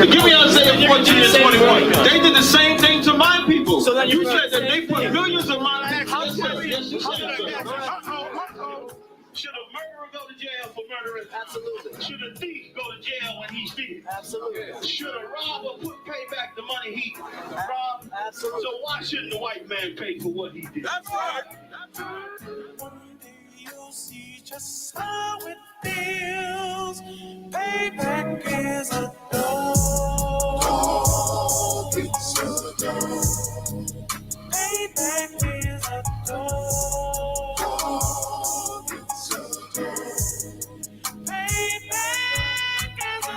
Give me Isaiah 14 and 21. They did the same thing to my people. So you said that they put millions of my house. Yes, you said so. Should a murderer go to jail for murdering? Absolutely. Should a thief go to jail when he steals? Absolutely. Should a robber pay back the money he robbed? Absolutely. So why shouldn't the white man pay for what he did? That's right. That's right. One day you'll see just how it feels. Payback is a dog. It's a dog. Payback is a dog. It's a dog. Payback is a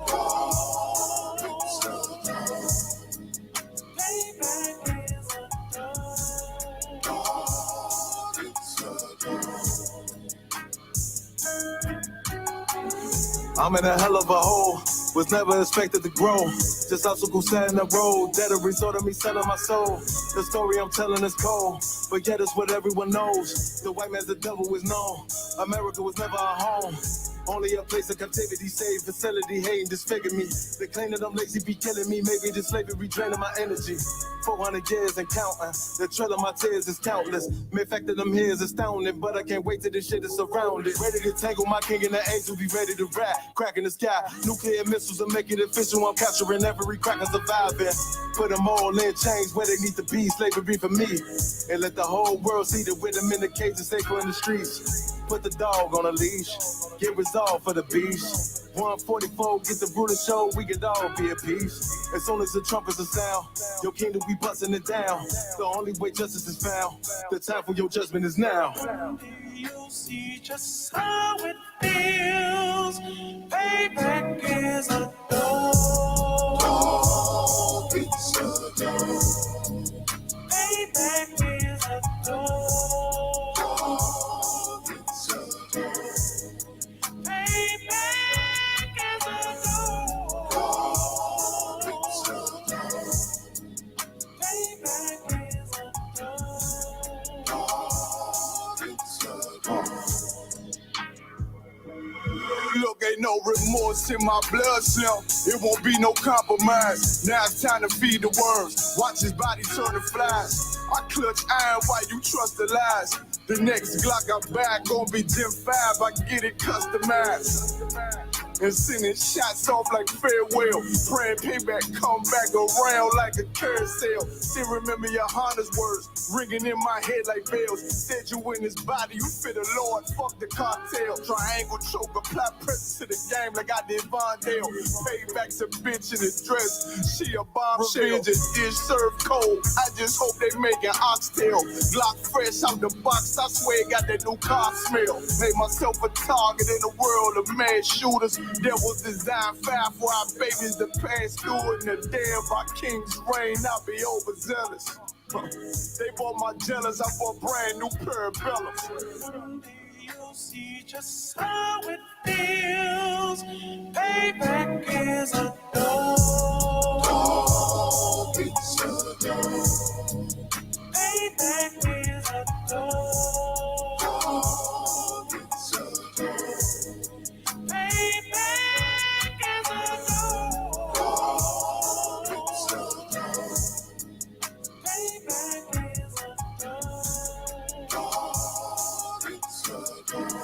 dog. It's a dog. Payback is a dog. It's a dog. I'm in a hell of a hole. Was never expected to grow. Just obstacle set in the road. That a result of me selling my soul. The story I'm telling is cold, but yet it's what everyone knows. The white man's the devil is known. America was never a home. Only a place of captivity, safe facility, hating, disfigure me. They claim that I'm lazy, be killing me. Maybe the slavery draining my energy. 400 years and counting. The trail of my tears is countless. The fact that I'm here is astounding, but I can't wait till this shit is surrounded. Ready to tangle my king and the angel, be ready to rap. Crack in the sky, nuclear missiles are making it official. I'm capturing every cracker surviving. Put them all in chains where they need to be. Slavery for me. And let the whole world see that with them in the cages, safer in the streets. Put the dog on a leash. Get resolved for the beast. 144, get the brutal show, we could all be at peace. As soon as the trumpets are sound, your kingdom we busting it down. The only way justice is found, the time for your judgment is now. You'll see just how it feels. Payback is a dog. It's a dog. Payback is a dog. It's a dog. Payback is a dog. It's a dog. Payback is a dog. It's a dog. Look, ain't no remorse in my blood slump. It won't be no compromise. Now it's time to feed the worms. Watch his body turn to flies. I clutch iron while you trust the lies. The next Glock I buy gon' be Gen 5. I get it customized. And sending shots off like farewell. Praying payback come back around like a carousel. Still remember your Honda's words ringing in my head like bells. Said you in his body, you fit the Lord, fuck the cocktail. Triangle choke, apply pressure to the game like I did Vondale. Payback's a bitch in a dress, she a bombshell. Revenge is served cold, I just hope they making oxtail. Glock fresh out the box, I swear it got that new car smell. Made myself a target in a world of mad shooters. Devils design fire for our babies to pass through in the day of our king's reign. I'll be overzealous. They bought my jealous, I bought brand new parabellums. You'll see just how it feels. Payback is a dog. It's a dog. Payback is a dog. It's a dog. Payback is a dog. It's a dog. Payback is a dog. It's a dog.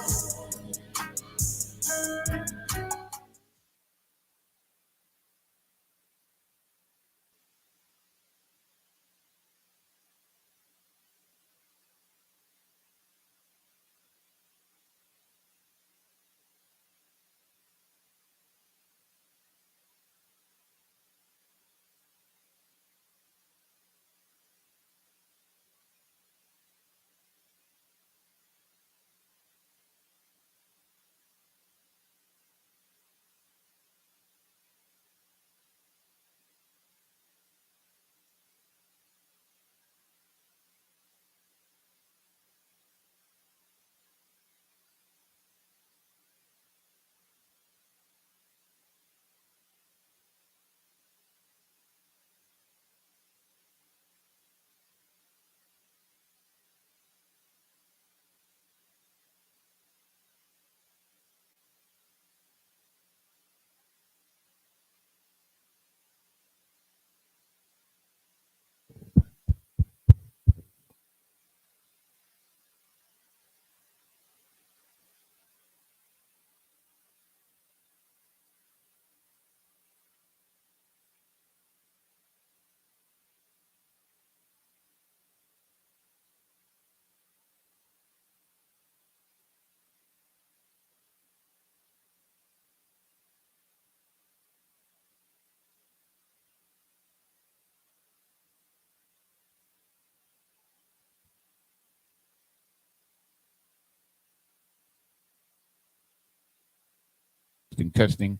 Testing.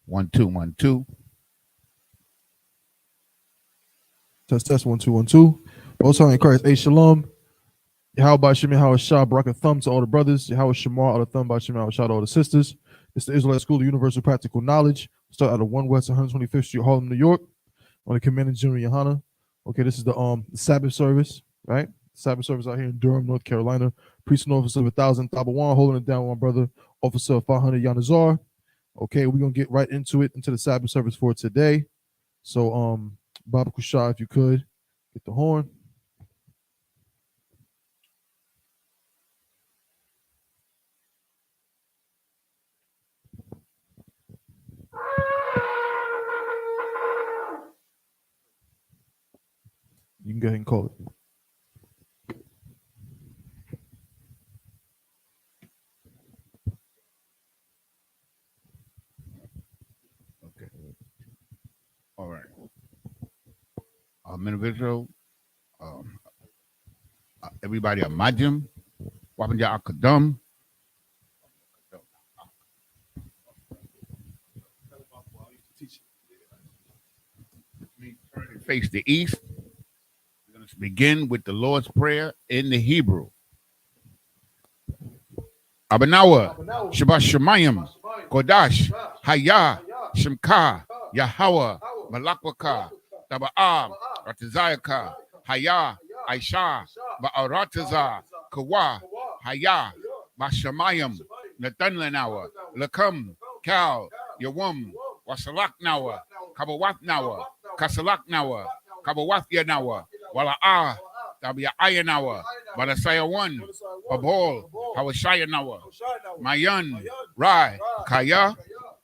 1 2 1 2. Test 1 2 1 2. Most High in Christ, a shalom. Yahweh Shem Yahweh Shah, Barak and Thumb to all the brothers. Yahweh Shamar, all the Thumb by Shem Yahweh Shah to all the sisters. It's the Israelite School of Universal Practical Knowledge. Start out of 1 West 125th Street, Harlem, New York. On the Commanding General Yohana. Okay, this is the Sabbath service, right? Sabbath service out here in Durham, North Carolina. Priest and officer of 1,000, Tabawan, holding it down, one brother. Officer of 500, Yanazar. Okay, we're gonna get right into the Sabbath service for today. So, Baba Kusha, if you could get the horn. You can go ahead and call it. Okay. All right. Men of Israel, everybody at Majim, Wapanja Akadam. Face the east. We're going to begin with the Lord's Prayer in the Hebrew. Abanawa, Shabbat Shemayim, Kodash, Hayah, Shemka, Yahweh, Malakwaka, Taba'am, Ratazayaka, Hayah, Aisha, Ba'arataza, Kawa, Hayah, Bashamayim, Natanlanawa, Lakam, Kal, Yawum, Wasalak Nawa, Kabawat Nawa, Kasalak Nawa, Kabawat Yanawa, Wala'ah, Tabia Ayanawa, Balasaya 1, Babol, Hawashaya Nawa, Mayan, Rai, Kaya,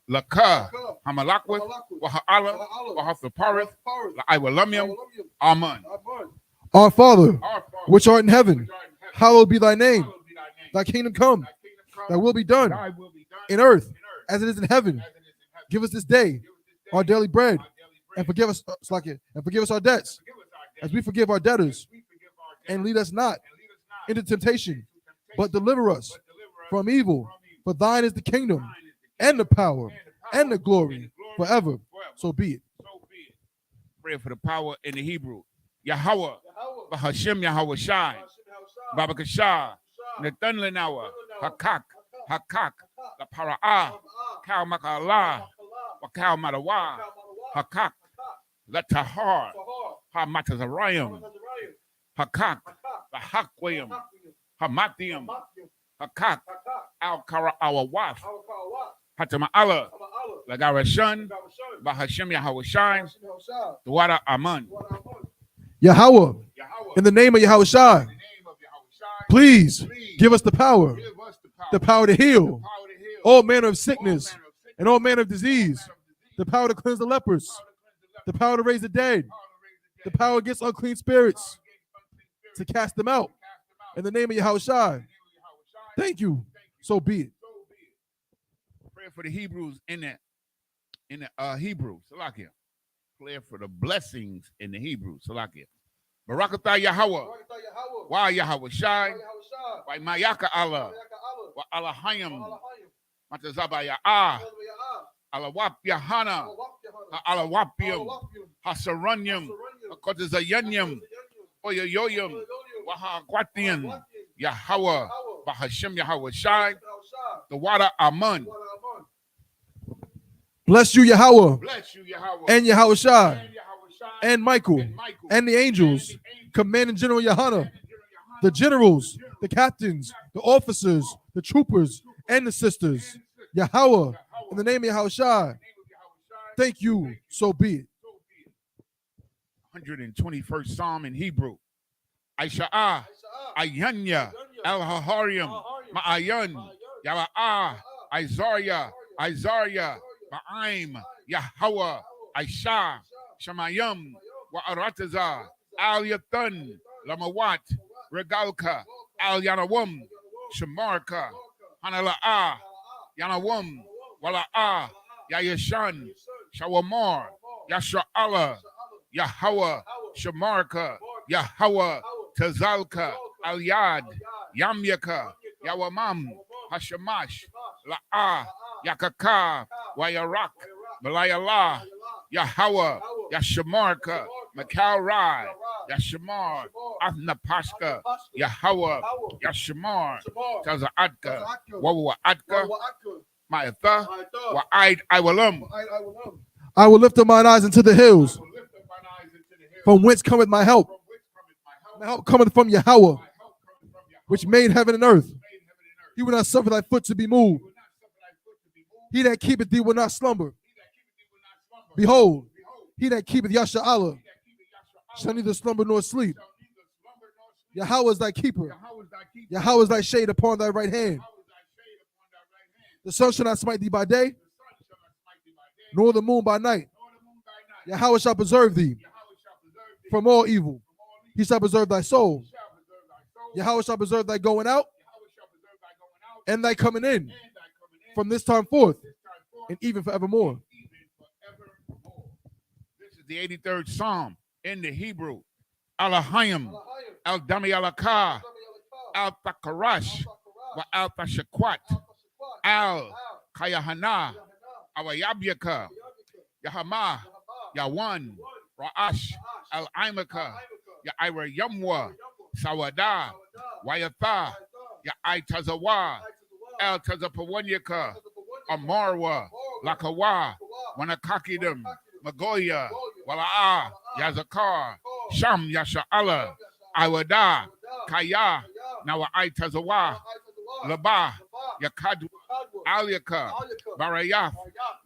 Laka, Hamalakwith, Waha'ala, Wahafaparith, La'aiwalumium, Amen. Our Father, which art in heaven, hallowed be thy name. Thy kingdom come, thy will be done in earth as it is in heaven. Give us this day our daily bread, and forgive us our debts, as we forgive our debtors, and lead us not into temptation, but deliver us from evil. For thine is the kingdom, and the power, and the glory, forever. So be it. Pray for the power in the Hebrew. Yahweh, Bahashem Yahweh Shai, Babakashah, Natanlanawa, Hakak, La Para'ah, Kal Makalah, Wakal Madawa, Hakak, Latahar, Hamatazarayim, Hakak, Hakwayim, Hamathium, Hakak, Al Kara Awawaf, Hatama'ala, Lagarashan, Bahashem Yahweh Shai, Duwada Aman. Yahweh, in the name of Yahweh Shai, please give us the power to heal all manner of sickness and all manner of disease, the power to cleanse the lepers, the power to raise the dead, the power against unclean spirits, to cast them out. In the name of Yahweh Shai. Thank you. So be it. Pray for the Hebrews in the Hebrew, Salakia. Pray for the blessings in the Hebrew, Salakia. Barakatah Yahweh, Wa Yahweh Shai, Wa Mayaka Allah, Wa Alahayim, Matazabaya Ah, Alawap Yahana, Alawapium, Hasaranyum, Akotazayanyum, Oyoyoyum, Wahaquatian, Yahweh, Bahashem Yahweh Shai, the water Amun. Bless you, Yahweh, and Yahweh Yahweh Shai, and Michael, and the angels, Commanding General Yohana, the generals, the captains, the officers, the troopers, and the sisters. Yahweh, in the name of Yahweh Shai. Thank you. So be it. 121st Psalm in Hebrew. Aisha'ah, Ayanya, El-Haharium, Ma'ayan, Yala'ah, Isaiah, Ba'aim, Yahweh, Aisha, Shamayam, Wa'arataza, Al-Yathan, Lamawat, Regalka, Al-Yanawum, Shamarka, Hanala'ah, Yanawum, Wala'ah, Yayashan, Shawamar, Yasha'ala, Yahweh, Shamarka, Yahweh, Tazalka, Al-Yad, Yamyaka, Yawamam, Hashamash, La'ah, Yakaka, Wayarak, Malayala, Yahweh, Yashamarka, Makalrai, Yashamar, Athnapashka, Yahweh, Yashamar, Tazaatka, Wawaatka, Maatha, Wa'id I will lift up mine eyes into the hills, from whence cometh my help. My help cometh from Yahweh, which made heaven and earth. He will not suffer thy foot to be moved. He that keepeth thee will not slumber. Behold, he that keepeth Yasha'Allah shall neither slumber nor sleep. Yahweh is thy keeper. Yahweh is thy shade upon thy right hand. The sun shall not smite thee by day, nor the moon by night. Yahweh shall preserve thee from all evil. He shall preserve thy soul. Yahweh shall preserve thy going out and thy coming in from this time forth and even forevermore. This is the 83rd Psalm in the Hebrew. Alahayim, Al-Dami Alakah, Al-Takarash, Wa Al-Tashakwat, Al-Kayahana, Awayabyaka, Yahama, Yawan, Ra'ash, Al-Imaka, Ya'ira Yamwa, Sawada, Wayatha, Ya'itazawa, El-Tazapawanyaka, Amarwa, Lakawa, Wanakakidam, Magoya, Wala'a, Yazakar, Sham Yasha'Allah, Iwada, Kaya, Nawa'itazawa, Laba, Yakadu, Alyaka, Barayaf,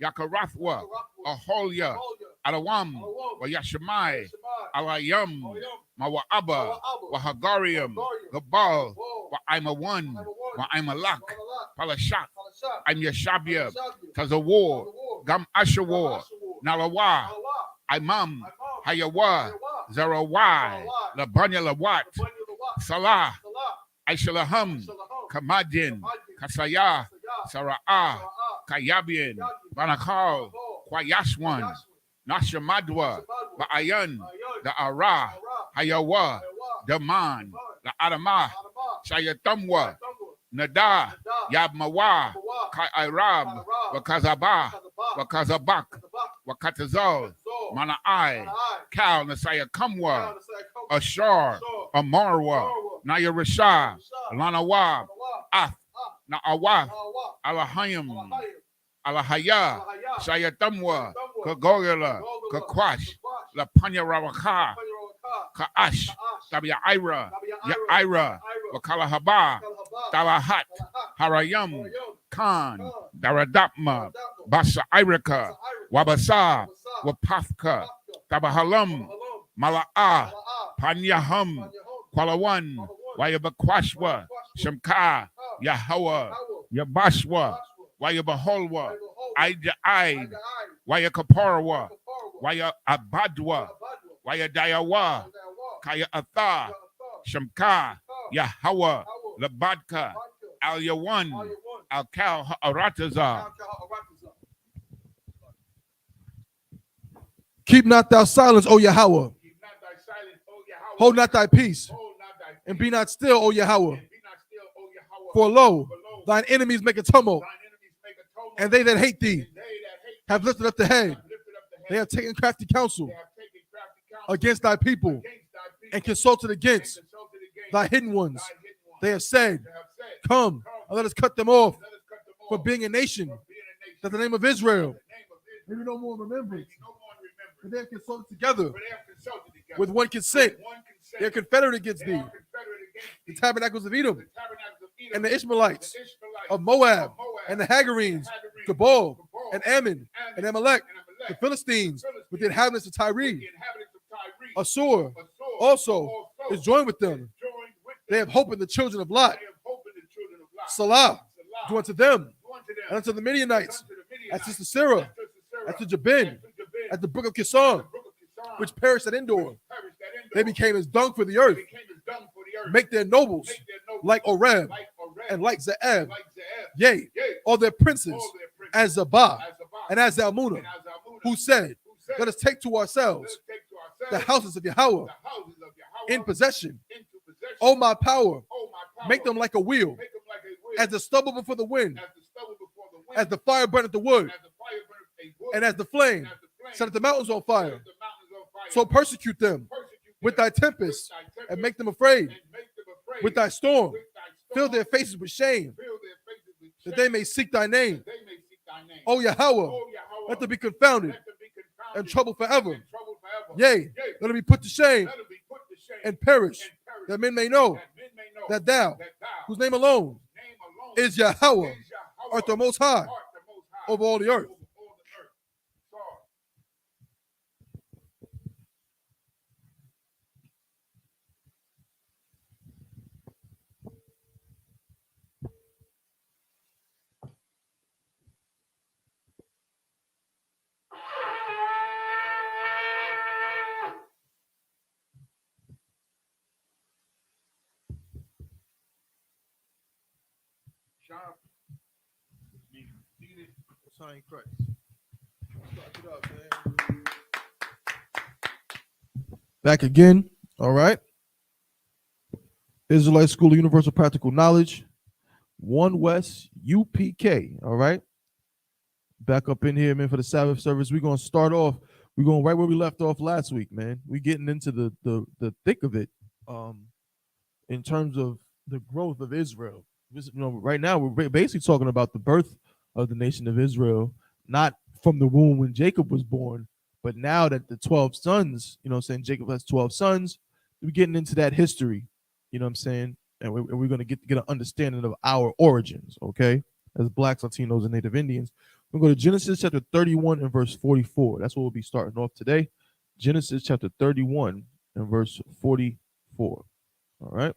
Yakarathwa, Aholia, Alawam, Wayashamai, Alayam, Mawa'aba, Wahagarium, Gabal, Wa'aimawan, Wa'aimalak, Palashak, I'm Yashabia, Tazawar, Gam Ashawar, Nalawa, Imam, Hayawa, Zarawai, Labanya Lawat, Salah, Aishalaham, Kamadin, Kasaya, Sara'ah, Kayabian, Banakal, Kwayashwan, Nashamadwa, Ba'ayan, the Ara, Hayawa, Daman, the Adamah, Shayatamwa, Nada, Yabmawa, Kai Arab, Wakazaba, Wakazabak, Wakatazal, Mana'ai, Kal, Nasaya Kamwa, Ashar, Amarwa, Naya Rasha, Lanawa, Ath, Na'awa, Alahayim, Alahaya, Shayatamwa, Kagogala, Kakwash, La Panyarawaka, Ka'ash, Tabi'aira, Ya'ira, Wakalahaba, Talahat, Harayam, Khan, Daradapma, Basa Irika, Wabasa, Wapafka, Tabahalam, Mala'a, Panyaham, Kwalawan, Wayabakwashwa, Shamka, Yahawa, Yabashwa, Wayabaholwa, Aid, Wayakaparwa, Wayabadwa, Wayadayawa, Kaya Atha, Shamka, Yahawa, Labadka, Al Yawan, Al Kal Arataza. Keep not thou silence, O Yahweh. Hold not thy peace, and be not still, O Yahweh. For lo, thine enemies make a tumult, and they that hate thee have lifted up the head. They have taken crafty counsel against thy people, and consulted against thy hidden ones. They have said, come, and let us cut them off for being a nation, that the name of Israel may be no more remembered. For they have consulted together with one consent. They are confederate against thee. The tabernacles of Edom, and the Ishmaelites of Moab, and the Hagarenes, Gebal, and Ammon, and Amalek, the Philistines, with the inhabitants of Tyre. Assur also is joined with them. They have hope in the children of Lot. Salah, do unto them, and unto the Midianites, as to Sisera, as to Jabin, at the brook of Kison, which perished at Endor. They became as dung for the earth. Make their nobles like Oreb and like Ze'eb. Yea, all their princes as Zabah and as Zalmunna, who said, let us take to ourselves the houses of Yahweh in possession. O my power, make them like a wheel, as the stubble before the wind, as the fire burneth the wood. And as the flame set the mountains on fire, so persecute them with thy tempest and make them afraid. With thy storm, fill their faces with shame, that they may seek thy name. O Yahweh, let them be confounded and troubled forever. Yea, let them be put to shame and perish, that men may know that thou, whose name alone is Yahweh, art the most high over all the earth. Christ. Back again. All right. Israelite School of Universal Practical Knowledge, 1 West UPK. All right. Back up in here, man, for the Sabbath service. We're going to start off. We're going right where we left off last week, man. We're getting into the thick of it in terms of the growth of Israel. Right now, we're basically talking about the birth of the nation of Israel, not from the womb when Jacob was born, but now that the 12 sons, Jacob has 12 sons, we're getting into that history, you know what I'm saying? And we're going to get an understanding of our origins, okay? As Blacks, Latinos, and Native Indians. We're going to go to Genesis chapter 31 and verse 44. That's what we'll be starting off today. Genesis chapter 31 and verse 44. All right?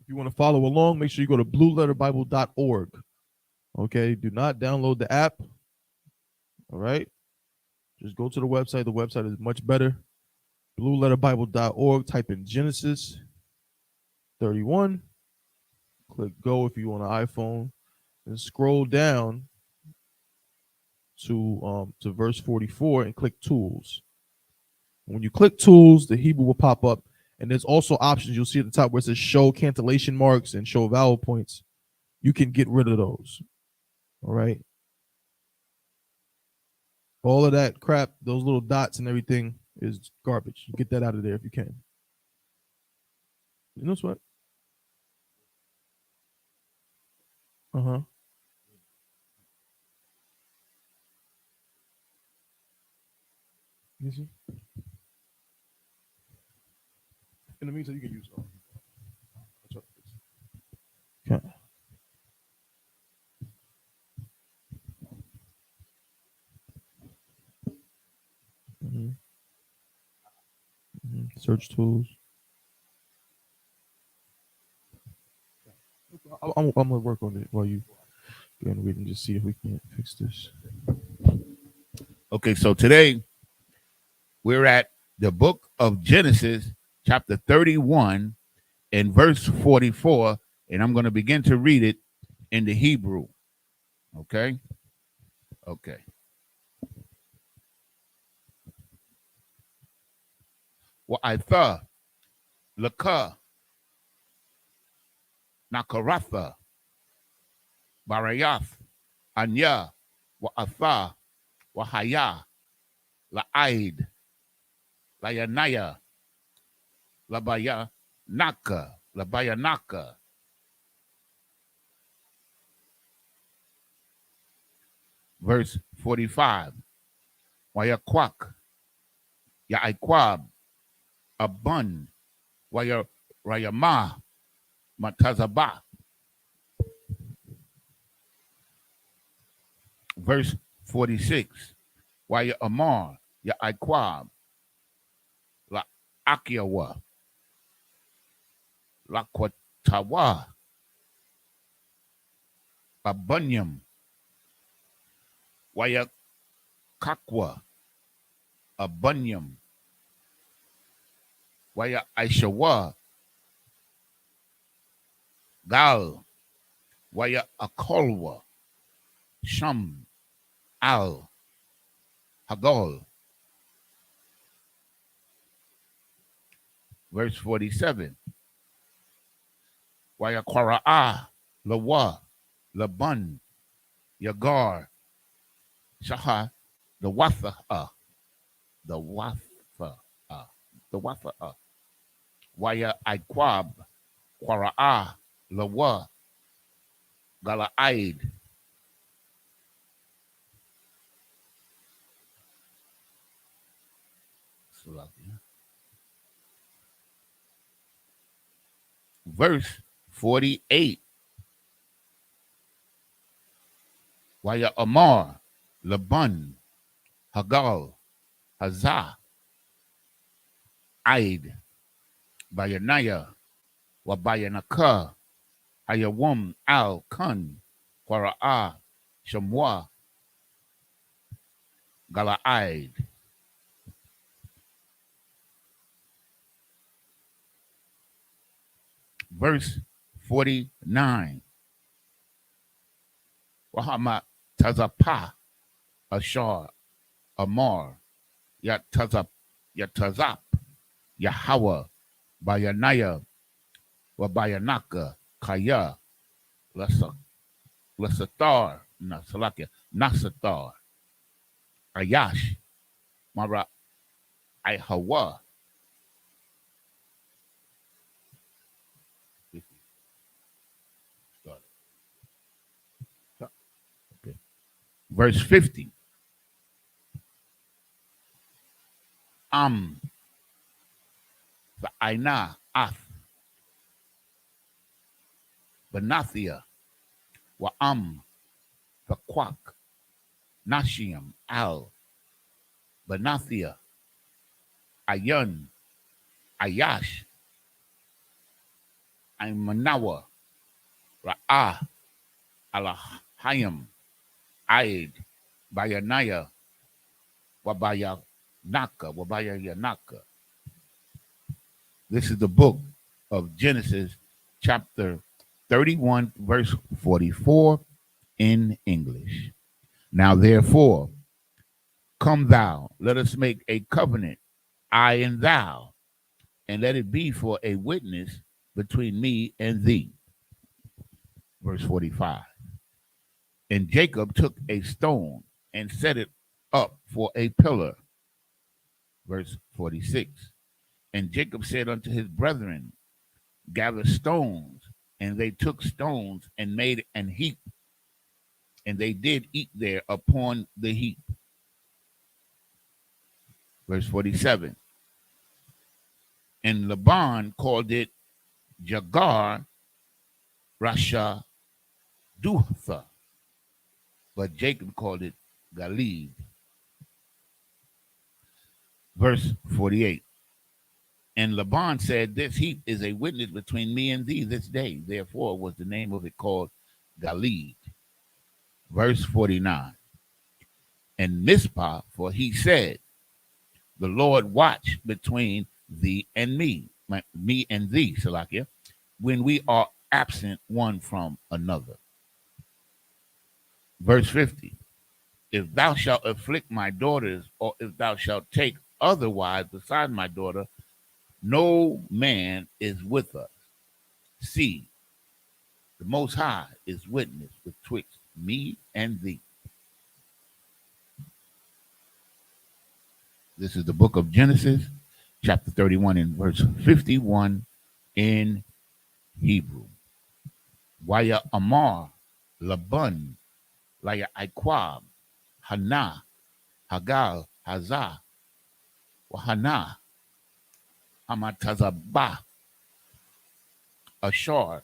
If you want to follow along, make sure you go to blueletterbible.org. Okay, do not download the app. All right, just go to the website. The website is much better. blueletterbible.org. Type in Genesis 31. Click go if you want an iPhone, and scroll down to verse 44 and click Tools. When you click Tools, the Hebrew will pop up. And there's also options you'll see at the top where it says show cantillation marks and show vowel points. You can get rid of those. All right. All of that crap, those little dots and everything is garbage. You get that out of there if you can. You know what? Uh-huh. You see? In the meantime, you can use them. Okay. Search tools. I'm gonna work on it while you go and read and just see if we can fix this. Okay, so today we're at the book of Genesis, chapter 31 and verse 44, and I'm going to begin to read it in the Hebrew. Okay? Okay. Wa'atha, Laka, Nakaratha, Barayath, Anya, Wa'atha, Wahaya, La'aid, Layanaya, Labayanaka. Verse 45. Wayakwak, Yaikwab, Abun, Rayama, Matazaba. Verse 46. Waya Amar, Yaikwab, La Akiawa, La Quatawa, Abunyam, Waya Kakwa, Abunyam, Waya Aishawa, Gal, Waya Akolwa, Sham, Al, Hagol. Verse 47. Wayakwara'a, Lawa, Laban, Yagar, Shaha, the Watha, the Watha, the Watha, Waya Iquab, Quara'a, Lawa, Gala'aid. Verse 48. Waya Amar, Laban, Hagal, Hazah, Aid, Bayanaya, Wabayanaka, Hayawam, Al, Kun, Quara'a, Shamwa, Gala'aid. Verse 49. Wahama Tazapa, Ashar, Amar, Yatazap, Yahweh, Bayanaya, Wabayanaka, Kaya, Lasatar, Nasatar, Ayash, Mara, Ihawa. Okay. Verse 50. The Aina, Ath, Benathia, Wa'am, the Quak, Nashiam, Al, Benathia, Ayun, Ayash, Imanawa, Ra'ah, Alahayim, Aid, Bayanaya, Wabayanaka. This is the book of Genesis, chapter 31, verse 44 in English. Now, therefore, come thou, let us make a covenant, I and thou, and let it be for a witness between me and thee. Verse 45. And Jacob took a stone and set it up for a pillar. Verse 46. And Jacob said unto his brethren, gather stones. And they took stones and made an heap. And they did eat there upon the heap. Verse 47. And Laban called it Jagar Rasha Duhtha. But Jacob called it Galid. Verse 48. And Laban said, this heap is a witness between me and thee this day. Therefore was the name of it called Galid. Verse 49. And Mizpah, for he said, the Lord watch between thee and me and thee, Salakia, when we are absent one from another. Verse 50. If thou shalt afflict my daughters, or if thou shalt take other wives beside my daughter, no man is with us. See, the Most High is witness betwixt me and thee. This is the book of Genesis, chapter 31 and verse 51 in Hebrew. Waya Amar, Laban, Laya Iquab, Hana, Hagal, Hazah, Wahana, Hamatazabah, Ashar,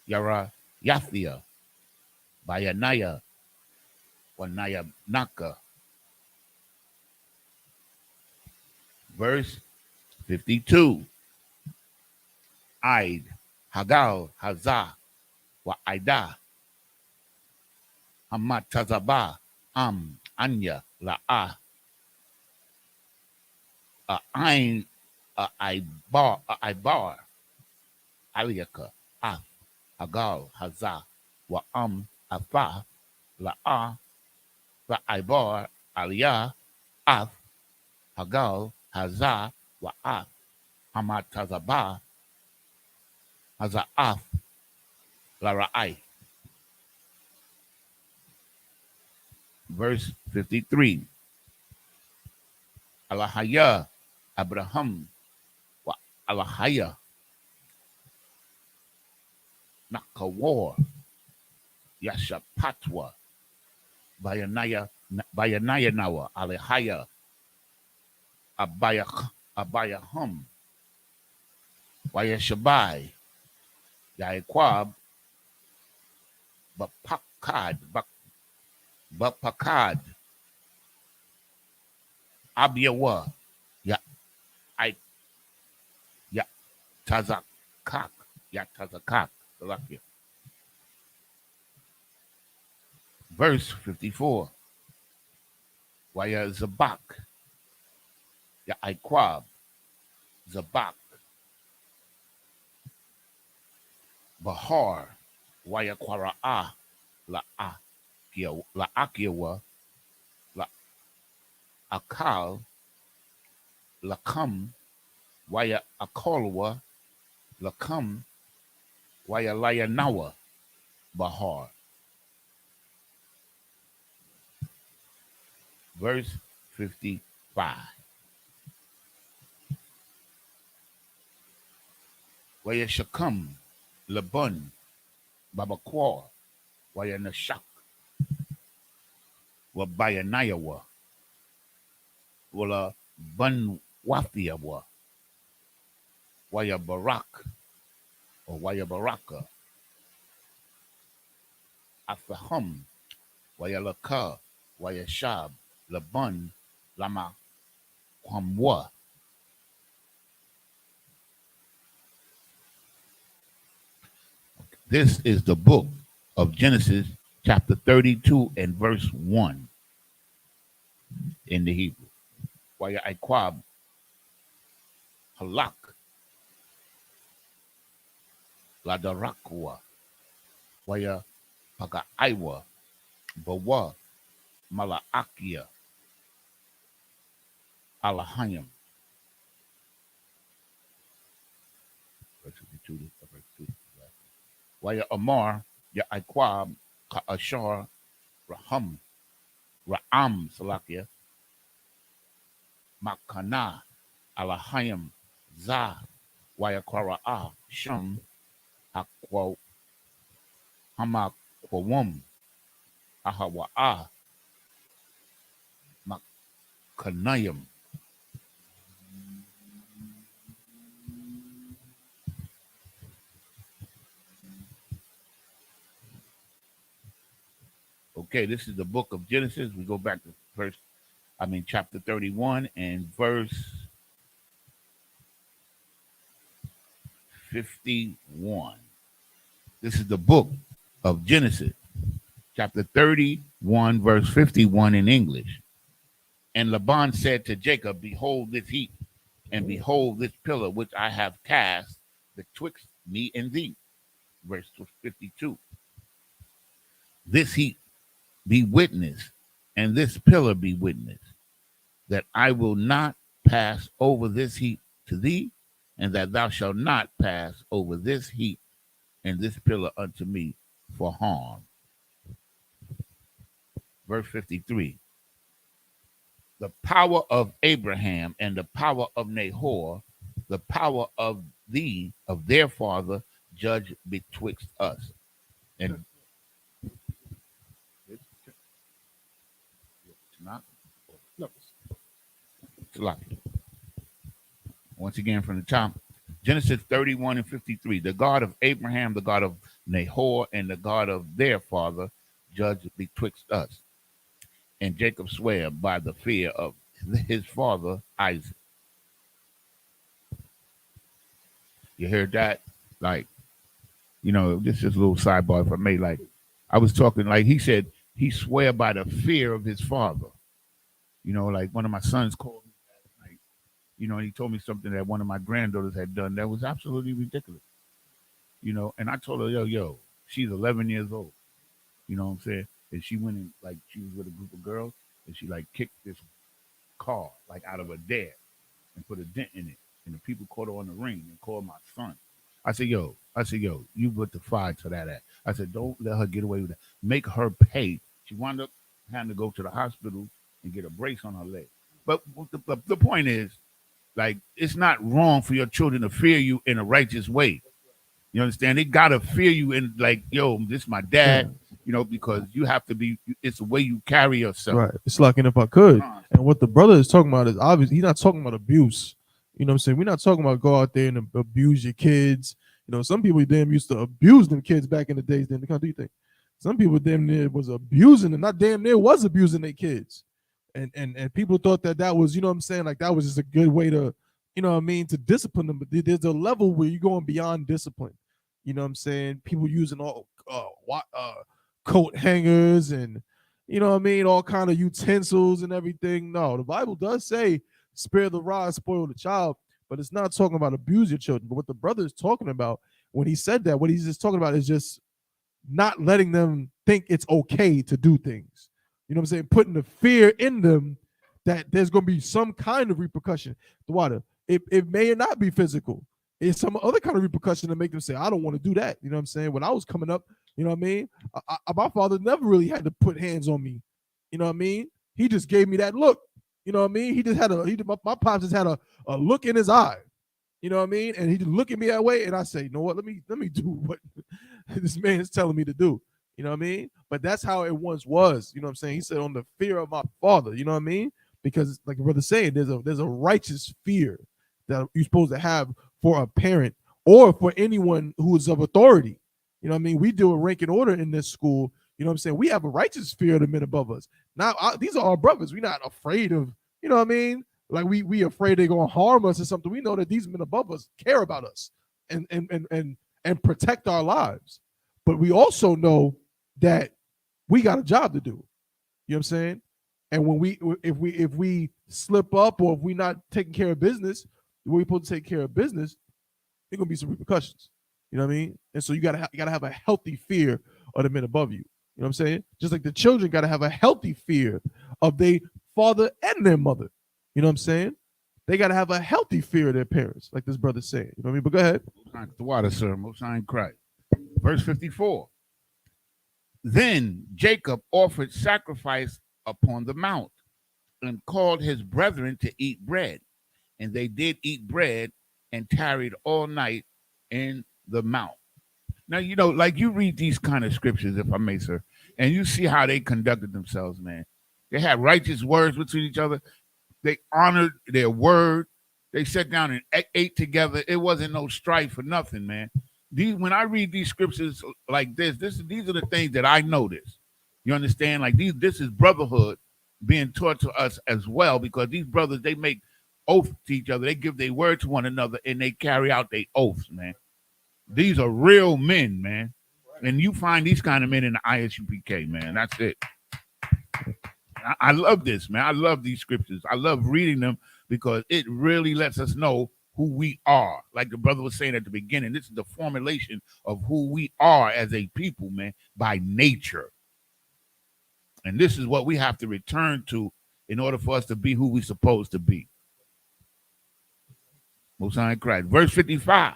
Yara Yathia, Bayanaya, Wanaya Naka. Verse 52. Aid, Hagal, Hazah, Wa'ida, Hamatazabah, Anya, La'ah, Ain, Ibar, Aliaka, Af, Hagal, Hazah, Afah, La'ah, Ibar, Aliyah, Af, Hagal, Hazah, Wa'af, Hamatazabah, Haza'af Lara'ai. Verse 53. Alahaya Abraham wa Alahaya Nakawar Yashapatwa Bayanaya Nawa Alahaya Abayahum Wayashabai Yaquab Bapakad Abyawa Ya I Ya Tazakak Ya Tazakak. Verse 54. Waya Zabak Ya Iquab Zabak Bahar Waya Kwara'a La Akiwa La Akal Lakam Waya Akolwa Lakam Waya Layanawa Bahar. Verse 55. Waya Shakam Labun Babakwa Waya Nashak Wabayanayawa Wala Bun Wathiawa Waya Barak or Waya Baraka Afahum Waya Laka Waya Shab Labun Lama Kwamwa. This is the book of Genesis, chapter 32 and verse 1 in the Hebrew. Waya Iquab Halak Ladarakwa Waya Pagaiwa Bawa Malaakia Alahayim. Verse 52 to verse 2. Waya Amar Ya Iquab Ka'ashar Ra'am Salakia Makana Alahayim Za Waya Kwara'a Shum Akwa Hamakwawum Ahawa'a Makanayim. Okay, this is the book of Genesis. We go back to chapter 31 and verse 51. This is the book of Genesis, chapter 31, verse 51 in English. And Laban said to Jacob, behold this heap, and behold this pillar which I have cast betwixt me and thee. Verse 52. This heap be witness, and this pillar be witness, that I will not pass over this heap to thee, and that thou shalt not pass over this heap and this pillar unto me for harm. Verse 53. The power of Abraham and the power of Nahor, the power of thee, of their father, judge betwixt us. And once again from the top, Genesis 31 and 53. The God of Abraham, the God of Nahor, and the God of their father, judge betwixt us. And Jacob sware by the fear of his father Isaac. You heard that? Like, this is a little sidebar for me. Like, I was talking, like he said, he swear by the fear of his father. Like one of my sons called me last night, and he told me something that one of my granddaughters had done that was absolutely ridiculous. And I told her, yo, she's 11 years old. You know what I'm saying? And she went in, like, she was with a group of girls, and she, like, kicked this car, like, out of a dare and put a dent in it. And the people caught her on the ring and called my son. I said, yo, you put the fire to that act. I said, don't let her get away with that. Make her pay. She wound up having to go to the hospital and get a brace on her leg. But the point is, like, it's not wrong for your children to fear you in a righteous way. You understand? They gotta fear you in, like, yo, this is my dad. Because you have to be. It's the way you carry yourself. Right. It's like, and if I could, and what the brother is talking about is obviously he's not talking about abuse. You know what I'm saying? We're not talking about go out there and abuse your kids. Some people damn used to abuse them kids back in the days. Then do you think? Some people damn near was abusing and not damn near was abusing their kids. And people thought that was, you know what I'm saying, like that was just a good way to, to discipline them. But there's a level where you're going beyond discipline. You know what I'm saying? People using all coat hangers and, all kind of utensils and everything. No, the Bible does say, spare the rod, spoil the child, but it's not talking about abuse your children. But what the brother is talking about when he said that, what he's just talking about is just not letting them think it's okay to do things. You know what I'm saying? Putting the fear in them that there's going to be some kind of repercussion. The water, it may not be physical. It's some other kind of repercussion to make them say, I don't want to do that. You know what I'm saying? When I was coming up, you know what I mean? My father never really had to put hands on me. You know what I mean? He just gave me that look. You know what I mean? He just had my pops just had a look in his eye. You know what I mean? And he just look at me that way, and I say, you know what? Let me do what this man is telling me to do. You know what I mean? But that's how it once was. You know what I'm saying? He said, on the fear of my father. You know what I mean? Because like the brother saying, there's a righteous fear that you're supposed to have for a parent or for anyone who is of authority. You know what I mean? We do a rank and order in this school. You know what I'm saying? We have a righteous fear of the men above us. Now, these are our brothers. We're not afraid of, you know what I mean? Like we afraid they're gonna harm us or something. We know that these men above us care about us and protect our lives. But we also know that we got a job to do. You know what I'm saying? And when if we slip up or if we're not taking care of business, we're supposed to take care of business, there's gonna be some repercussions. You know what I mean? And so you gotta have a healthy fear of the men above you. You know what I'm saying? Just like the children gotta have a healthy fear of their father and their mother. You know what I'm saying? They gotta have a healthy fear of their parents, like this brother's saying. You know what I mean? But go ahead. The water, sir. Most High in Christ. Verse 54. Then Jacob offered sacrifice upon the mount and called his brethren to eat bread. And they did eat bread and tarried all night in the mount. Now, like you read these kind of scriptures, if I may, sir, and you see how they conducted themselves, man. They had righteous words between each other. They honored their word. They sat down and ate together. It wasn't no strife or nothing, man. When I read these scriptures like these are the things that I notice. You understand? Like this is brotherhood being taught to us as well, because these brothers, they make oath to each other. They give their word to one another and they carry out their oaths, man. These are real men, man. And you find these kind of men in the ISUPK, man. That's it. I love this, man. I love these scriptures. I love reading them because it really lets us know who we are. Like the brother was saying at the beginning, this is the formulation of who we are as a people, man, by nature. And this is what we have to return to in order for us to be who we're supposed to be. Most High in Christ. Verse 55.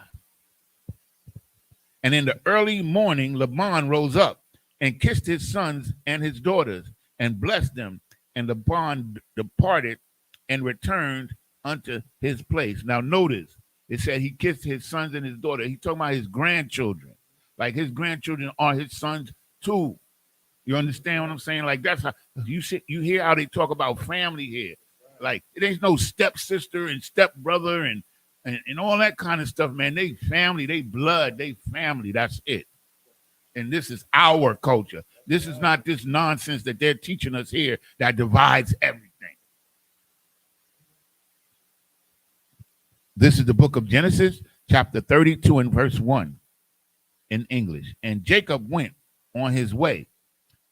And in the early morning, Laban rose up and kissed his sons and his daughters and blessed them. And Laban departed and returned unto his place. Now notice, it said he kissed his sons and his daughter. He's talking about his grandchildren. Like his grandchildren are his sons too. You understand what I'm saying? Like that's how you hear how they talk about family here. Like it ain't no stepsister and stepbrother and all that kind of stuff, man. They family, they blood, they family. That's it. And this is our culture. This is not this nonsense that they're teaching us here that divides everything. This is the book of Genesis, chapter 32 and verse 1 in English. And Jacob went on his way,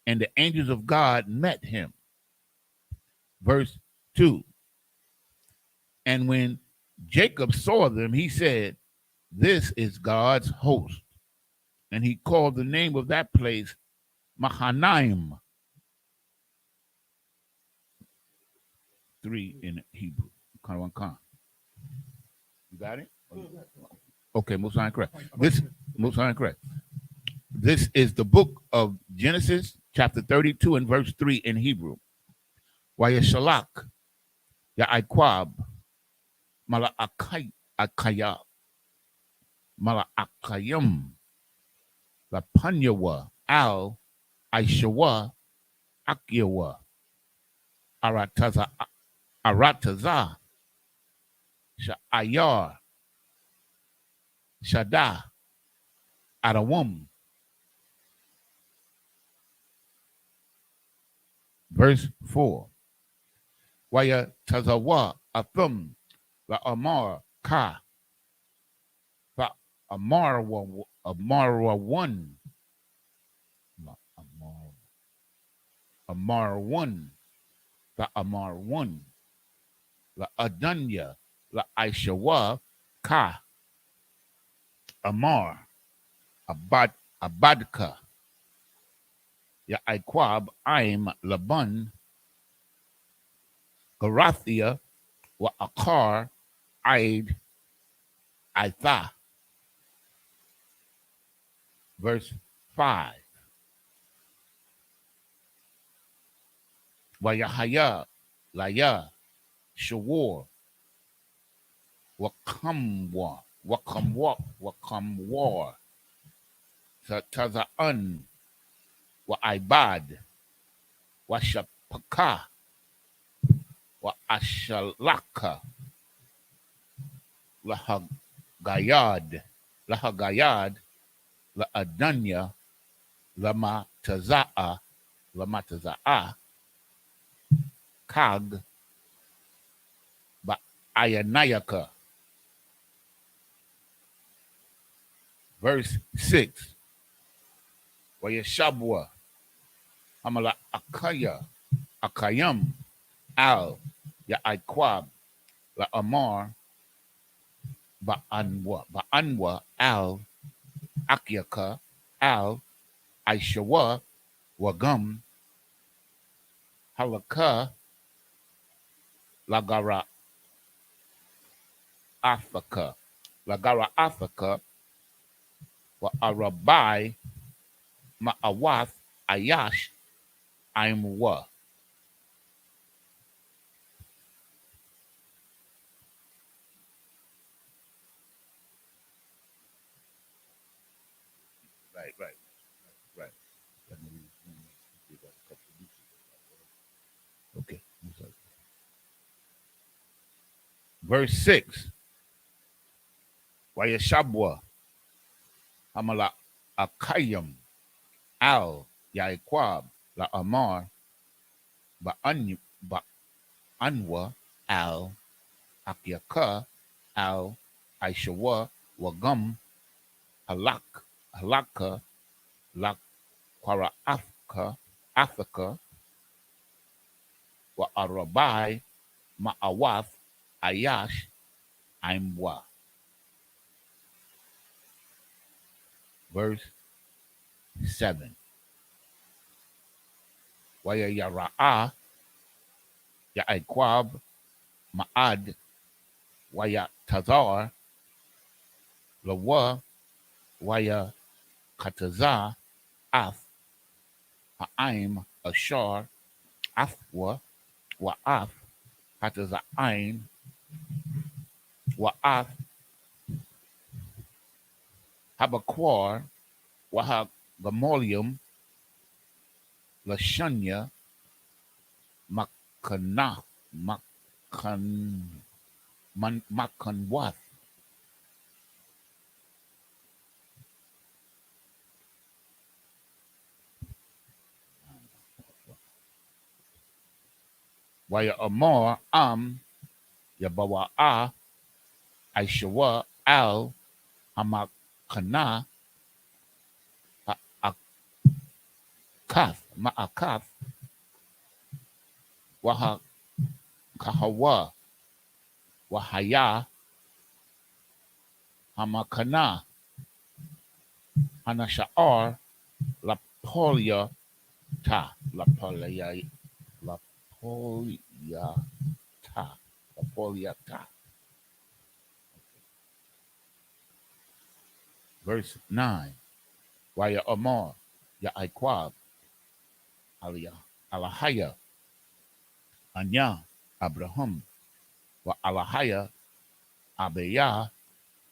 and the angels of God met him. Verse 2. And when Jacob saw them, he said, this is God's host. And he called the name of that place Mahanaim. 3 in Hebrew. You got it? Okay, most high correct. This most high correct. This is the book of Genesis, chapter 32 and verse 3 in Hebrew. Wayeshalak, Ya'aquab, Mala Akaya, Mala Akayim, La Panyawa, Al, Aishawa, Akyawa, Arataza, Sha'ayar, Shada, Adawam. Verse 4. Waya Tazawa, Athum, La Amar, Ka, La Amarwa 1, La Amar 1, La Amar 1, La Adanya, La Aishawa, Ka, Amar, Abadka, Ya Aikwab, Aim, Laban, Garathia, Wa Akar, Aid, Aitha. Verse 5. Wa Yahaya, Laya, Shawor, Wakamwa, Tazaan, Wa Ibad, Wa Shapaka, Wa Ashalaka, Lahagayad, La Adanya, Lama Taza'a, Kag, Ba Ayanayaka. Verse 6. Wayeshabwa, Amala Akayam, Al, Ya'aikwab, La Amar, Ba'anwa, Al, Akyaka, Al, Aishawa, Wagum, Halaka, Lagara Africa, Wa Arabai, Ma'awath, Ayash, Aimwa. Right. Okay. Verse 6. Wayeshabwa, Hamala Akayam, Al, Yaikwab, La Amar, Ba'anwa, Al, Akyaka, Al, Aishawa, Wagum, Halaka, La Kwara Africa, Wa Arabai, Ma'awath, Ayash, Aimwa. Verse 7. Waya Yara'a, Ya'aikwab, Ma'ad, Waya Tazar, Lawa, Waya Kataza, Af, Ha'aim, Ashar, Afwa, Wa'af, Kataza'ain, Wa'af, Habakwar, Wahab Gamolium, Lashanya, Makanwath. Waya Amor, Yabawa'a, Aishawa, Al, Hamakana, Ma'akaf, Waha Kahawa, Wahaya, Hamakana, Hanasha'ar, Lapolia Ta, Lapolia Ta. Verse 9. Waya Amar, Ya Iquab, Aliyah, Alahaya, Anya, Abraham, Wa Alahaya, Abeya,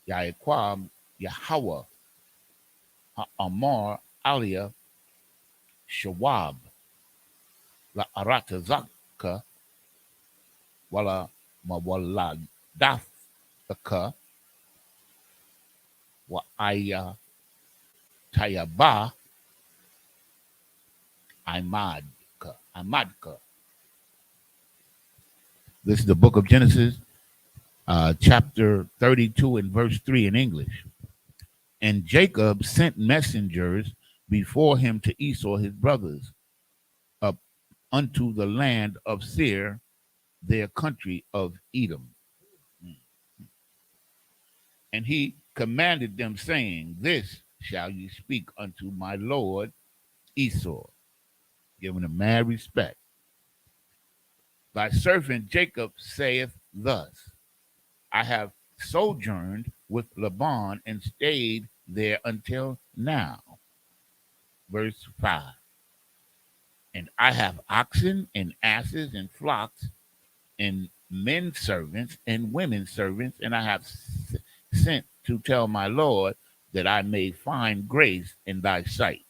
Ya Iquab, Yahweh, Amar, Aliyah, Shawab, La Aratazaka, Wala Mawaladafaka, Wa Aya Tayaba, Imadka. This is the book of Genesis, chapter 32 and verse 3 in English. And Jacob sent messengers before him to Esau his brothers up unto the land of Seir, their country of Edom. And he commanded them, saying, This shall ye speak unto my lord Esau, giving him mad respect. Thy servant Jacob saith thus, I have sojourned with Laban and stayed there until now. Verse 5. And I have oxen and asses and flocks and men servants and women servants, and I have sent to tell my Lord that I may find grace in thy sight.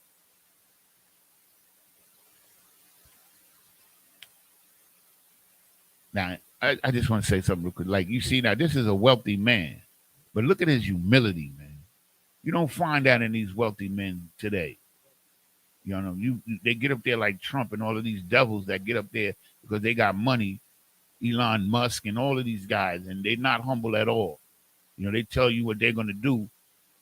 Now, I just want to say something real quick. Like, you see, now this is a wealthy man, but look at his humility, man. You don't find that in these wealthy men today. You know, they get up there like Trump and all of these devils that get up there because they got money, Elon Musk and all of these guys, and they're not humble at all. You know, they tell you what they're going to do.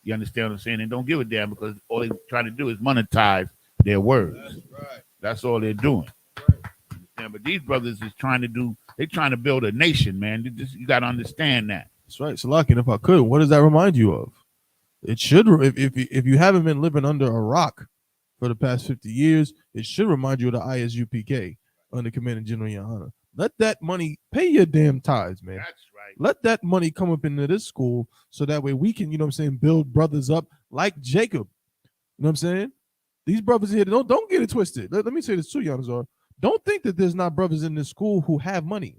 You understand what I'm saying? And don't give a damn because all they're trying to do is monetize their words. That's right. That's all they're doing. Right. Yeah, but these brothers is trying to build a nation, man. You got to understand that. That's right. Salaki, and if I could, what does that remind you of? It should, if you haven't been living under a rock for the past 50 years, it should remind you of the ISUPK under Commanding General Yohana. Let that money pay your damn tithes, man. That's right. Let that money come up into this school so that way we can, build brothers up like Jacob. You know what I'm saying? These brothers here, don't get it twisted. Let me say this too, Yanazar. Don't think that there's not brothers in this school who have money.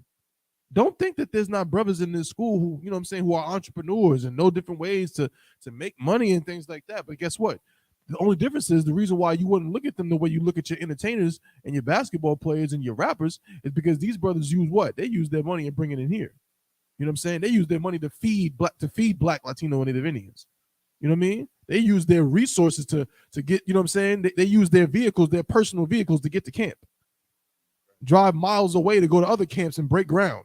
Don't think that there's not brothers in this school who, who are entrepreneurs and know different ways to make money and things like that. But guess what? The only difference is the reason why you wouldn't look at them the way you look at your entertainers and your basketball players and your rappers is because these brothers use what? They use their money and bring it in here. You know what I'm saying? They use their money to feed black, Latino, and Native Indians. You know what I mean? They use their resources to get, you know what I'm saying? They use their vehicles, their personal vehicles to get to camp. Drive miles away to go to other camps and break ground.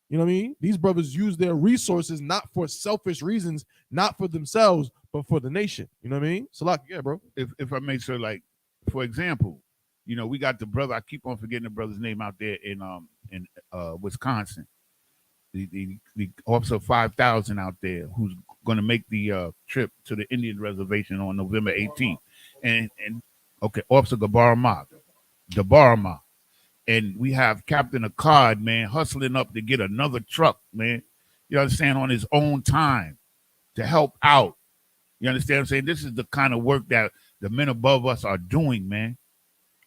You know what I mean? These brothers use their resources not for selfish reasons, not for themselves, but for the nation. You know what I mean? So, like, yeah, bro. If I may say, like, for example, we got the brother. I keep on forgetting the brother's name out there in Wisconsin. The Officer 5000 out there who's going to make the trip to the Indian reservation on November 18th. And okay, Officer Gabarama. And we have Captain Akkad, man, hustling up to get another truck, man. You understand, on his own time to help out. You understand what I'm saying? This is the kind of work that the men above us are doing, man.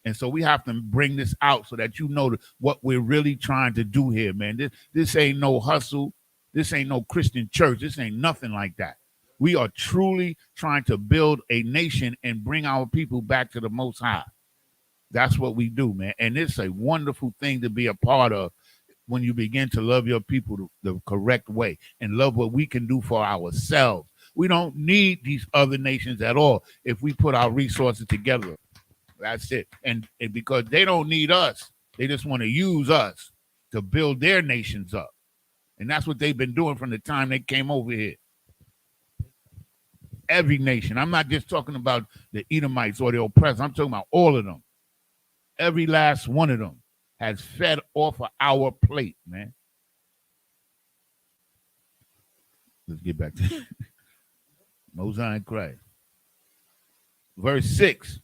And so we have to bring this out so that you know what we're really trying to do here, man. This ain't no hustle. This ain't no Christian church. This ain't nothing like that. We are truly trying to build a nation and bring our people back to the Most High. That's what we do, man. And it's a wonderful thing to be a part of when you begin to love your people the correct way and love what we can do for ourselves. We don't need these other nations at all if we put our resources together. That's it. And because they don't need us, they just want to use us to build their nations up. And that's what they've been doing from the time they came over here. Every nation. I'm not just talking about the Edomites or the oppressed. I'm talking about all of them. Every last one of them has fed off of our plate, man. Let's get back to Mosiah and Christ. Verse 6.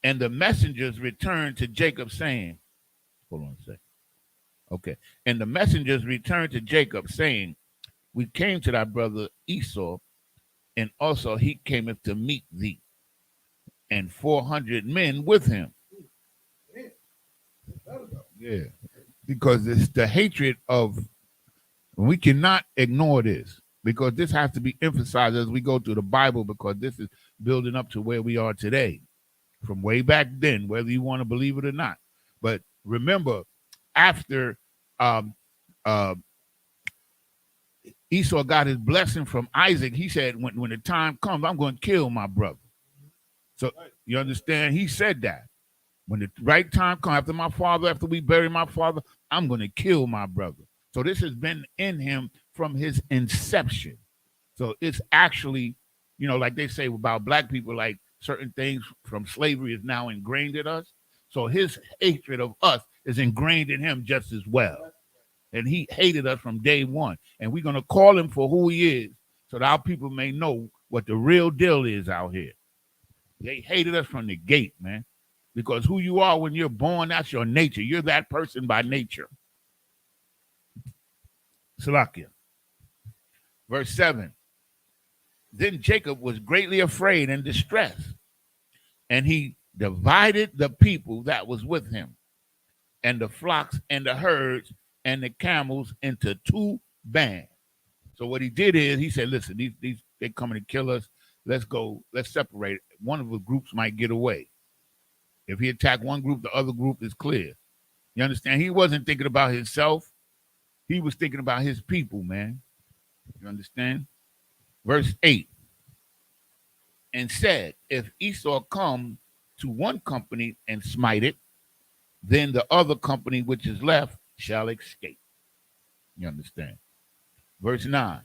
And the messengers returned to Jacob saying, hold on a second. Okay. And the messengers returned to Jacob saying, we came to thy brother Esau and also he cameth to meet thee, and 400 men with him. Yeah, because it's the hatred of, we cannot ignore this, because this has to be emphasized as we go through the Bible, because this is building up to where we are today, from way back then, whether you want to believe it or not. But remember, after um, uh, Esau got his blessing from Isaac, he said, when the time comes, I'm going to kill my brother. So you understand? He said that. When the right time comes, after we bury my father, I'm going to kill my brother. So this has been in him from his inception. So it's actually, like they say about black people, like certain things from slavery is now ingrained in us. So his hatred of us is ingrained in him just as well. And he hated us from day one. And we're going to call him for who he is, so that our people may know what the real deal is out here. They hated us from the gate, man. Because who you are when you're born, that's your nature. You're that person by nature. Salakia. Verse 7. Then Jacob was greatly afraid and distressed, and he divided the people that was with him, and the flocks and the herds and the camels into 2 bands. So what he did is he said, listen, these they coming to kill us. Let's go, let's separate. One of the groups might get away. If he attacked one group, the other group is clear. You understand? He wasn't thinking about himself. He was thinking about his people, man. You understand? Verse 8. And said, if Esau come to one company and smite it, then the other company which is left shall escape. You understand? Verse 9.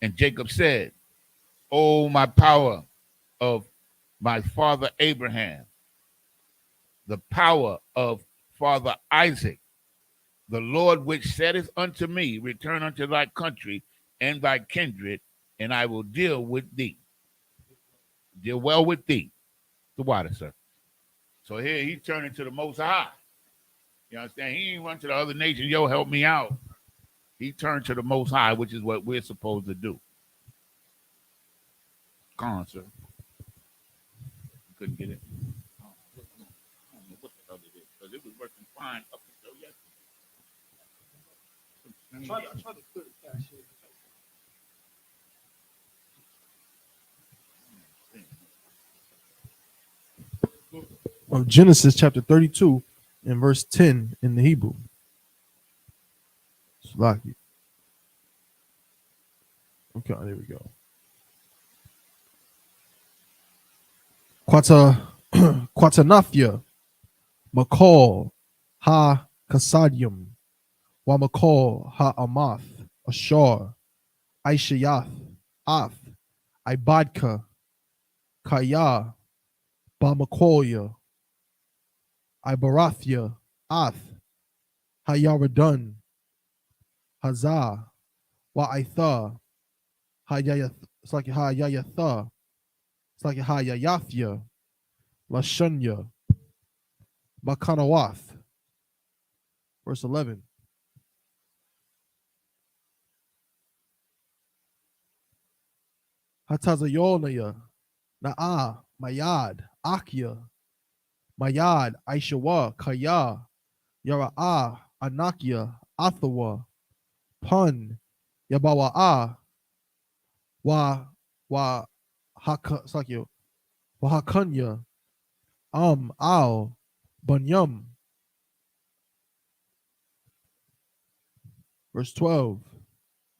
And Jacob said, O my power of my father Abraham, the power of father Isaac, the Lord which saideth unto me, return unto thy country and thy kindred, and I will deal with thee. Deal well with thee. The water, sir. So here he's turning to the Most High. You understand? He ain't run to the other nation, yo, help me out. He turned to the Most High, which is what we're supposed to do. Come on, sir. Couldn't get it. I don't know what the hell it is, because it was working fine up until yesterday. I tried to put it back here. Of Genesis chapter 32 and verse 10 in the Hebrew. Slaki. Okay, there we go. Quatanafia, Makal, Ha Kasadium, Wa Makal, Ha Amath, Ashar, Aishayath, Ath, Ibadka, Kaya, Bamakoya, Ibarathia, Ath, Hayaradun, Hazah, Wa'itha, Hayayath, it's like Hayayatha, it's like Hayayathia, Lashunya, Makanawath. Verse 11. Hatazayonaya, Na'a, Mayad, Akia, Mayad, Aishawa, Kaya, Yara'a, Anakia, Athawa, Pun, Yabawa'a, Wahakunya, Al, Bunyum. Verse 12.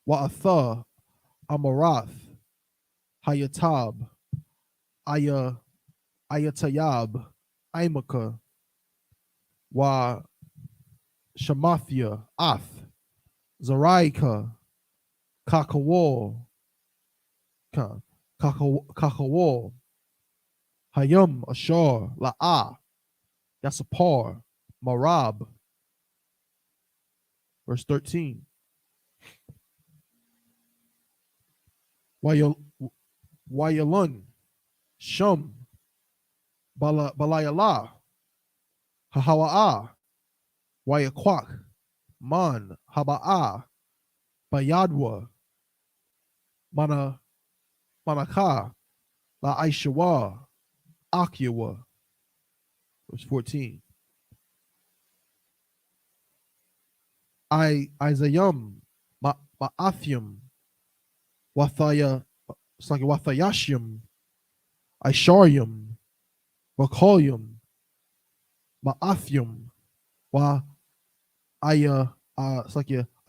Wa'atha, Amarath, Hayatab, Ayatayab, Imaka, Wa Shamathia, Ath, Zaraika, Kakawal, Kakawal, Hayum, Ashar, La'a, Yasapar, Marab. Verse 13. Wayalun, Shum, Balayala, Hahawa'a, Wayakwak, Man, Haba'a, Bayadwa, Manakah, La Aishawa, Akyawa. Verse 14. Isayam, Ma'athium, Wathayashim, Isharium, Wakalium, Ma'athium, Wa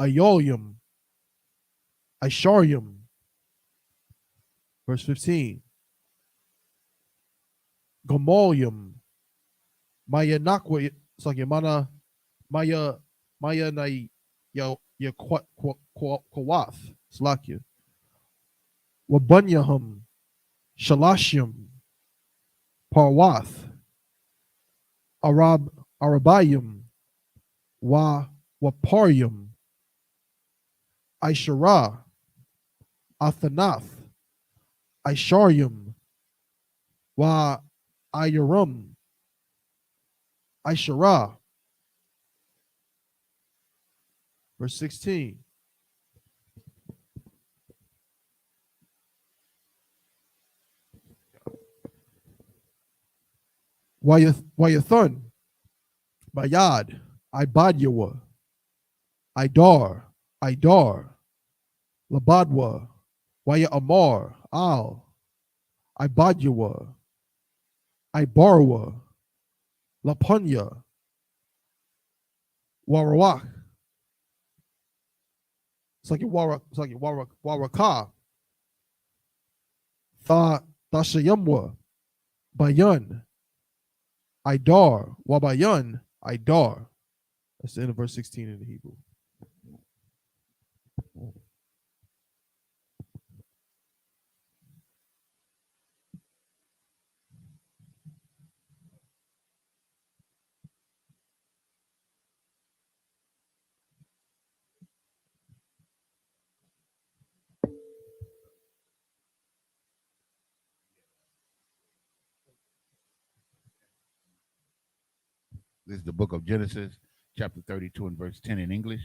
Ayolium, Isharium. Verse 15. Gomolium, Maya Nakwa, Maya na Kwawath, Slakia, Wabunyahum, Shalashim, Parwath, Arabayim, Waparium, Aishara, Athanath, Isharium, Ayarum, Aishara. Verse 16. Wayathun, Bayad, Ibadyawa, Idar, Labadwa, Waya Amar, Al, Ibadyawa, Ibarwa, Lapunya, Warawak, Waraka, Thashayamwa, Bayan, Idar, Wabayan, Idar. That's the end of verse 16 in the Hebrew. This is the book of Genesis, chapter 32 and verse 10 in English.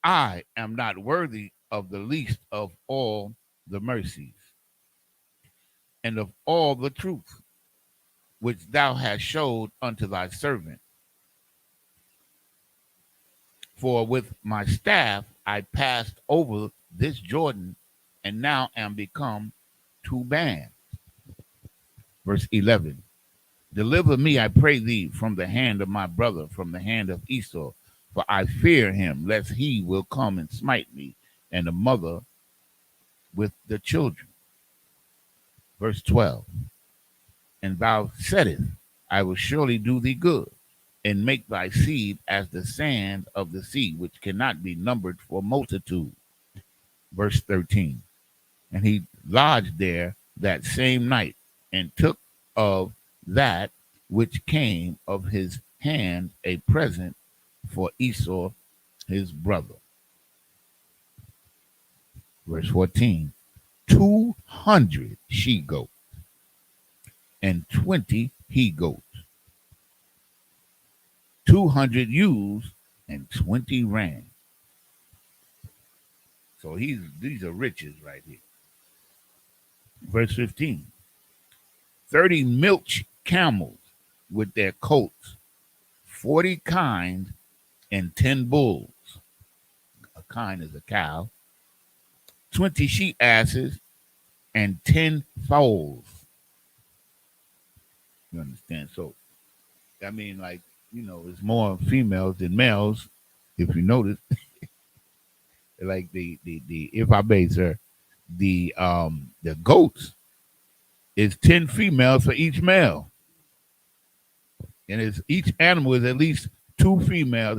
I am not worthy of the least of all the mercies and of all the truth which thou hast showed unto thy servant. For with my staff I passed over this Jordan, and now am become two bands. Verse 11. Deliver me, I pray thee, from the hand of my brother, from the hand of Esau, for I fear him, lest he will come and smite me, and the mother with the children. Verse 12. And thou saidest, I will surely do thee good, and make thy seed as the sand of the sea, which cannot be numbered for multitude. Verse 13. And he lodged there that same night, and took of that which came of his hand a present for Esau his brother. Verse 14. 200 she goats and 20 he goats, 200 ewes and 20 rams. So these are riches right here. Verse 15. 30 milch camels with their coats, 40 kinds, and 10 bulls. A kind is a cow. 20 she asses and 10 foals. You understand? So, I mean, like, it's more females than males, if you notice. Like the if I base her, the goats is 10 females for each male. And it's each animal is at least two females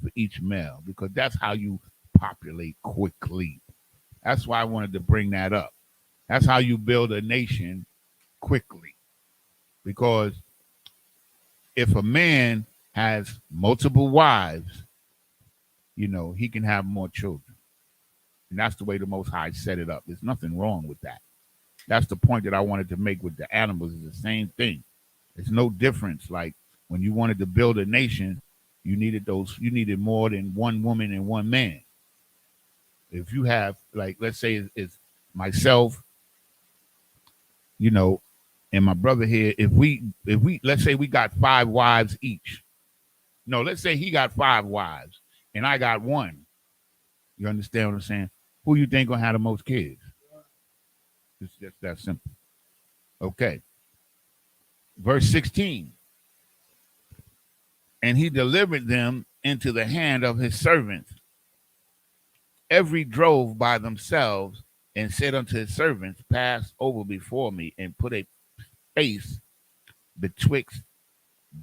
for each male, because that's how you populate quickly. That's why I wanted to bring that up. That's how you build a nation quickly. Because if a man has multiple wives, he can have more children. And that's the way the Most High set it up. There's nothing wrong with that. That's the point that I wanted to make with the animals. Is the same thing. It's no difference. Like when you wanted to build a nation, you needed more than one woman and one man. If you have, like, let's say it's myself, you know, and my brother here, if we let's say we got 5 wives each. No, let's say he got 5 wives and I got 1. You understand what I'm saying? Who you think gonna have the most kids? It's just that simple. Okay. Verse 16. And he delivered them into the hand of his servants. Every drove by themselves, and said unto his servants, pass over before me, and put a space betwixt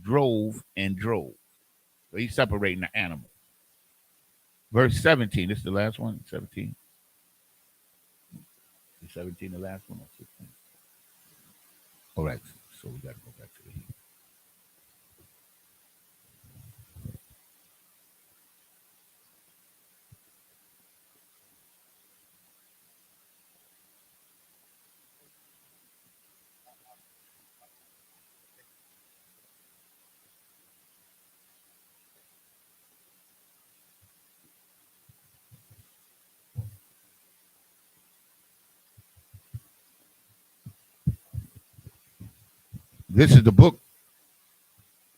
drove and drove. So he's separating the animal. Verse 17. This is the last one. 17. Is 17 the last one or 16? All right. So we got to go back to the Hebrew. This is the book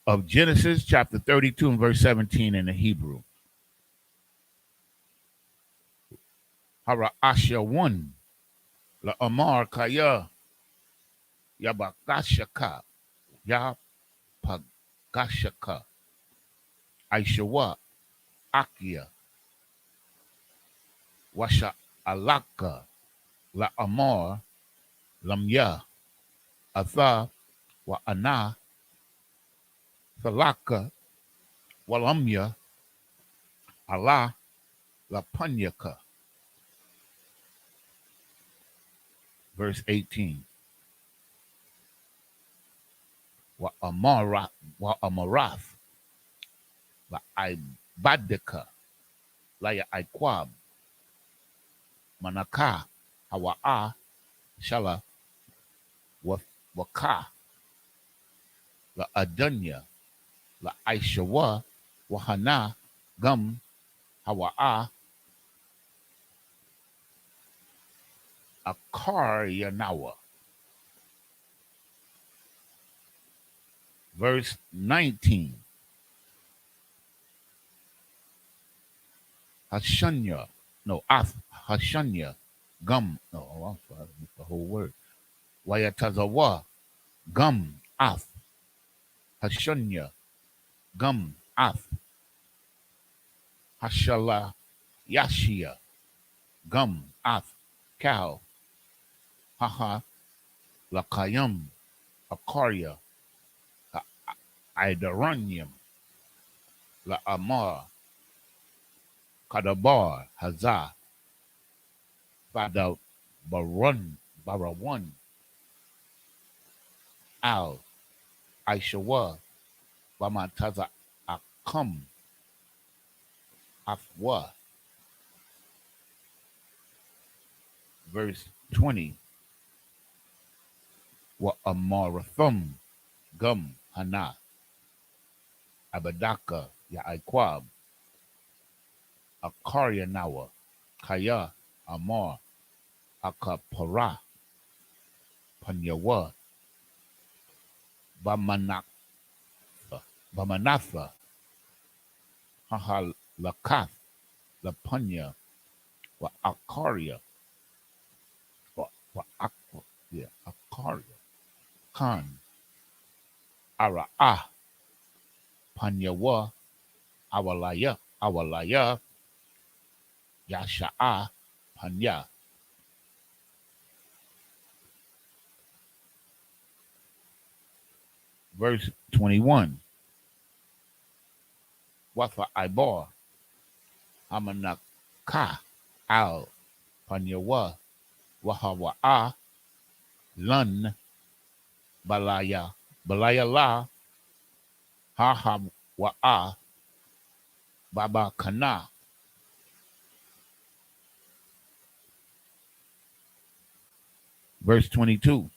of Genesis, chapter 32 and verse 17 in the Hebrew. Hara Asha 1. La Amar Kaya Yabakashaka Yapagashaka Aishawa Akia Washa Alaka La Amar Lamya Atha Wa Ana Thalaka Walamya Allah La Panyaka. Verse 18. Wa Amarath La Ibadika La Ya Iquab Manaka Hawa'a Shala Waka La Adunya La Aishawa Wahana Gum Hawa'a Akar Yanawa. Verse 19. Hashanya. No, Ath Hashanya Gum. No, I'm sorry, I missed the whole word. Wayatazawa Gum Ath Hashanya Gum Ath Hashala Yashia Gum Ath Cow Haha Lakayam Akarya Idaranium La Amar Kadabar Hazah Fada Barawan Al Aishawa Bamataza Akam Afwa. Verse 20. Wa Amarathum Gum Hana Abadaka Ya Iquab Akarya Nawa Kaya Amar Akapara Panyawa Bamanatha Haha Lakath Lapanya Wa Akarya Akarya Khan Ara'ah Panyawa Awalaya Yasha'a Panya. Verse 21. Wafa Ibar Amanaka Al Panyawa Wahawa'a Lun Balaya La Hahawa'a Baba Kana. Verse 22.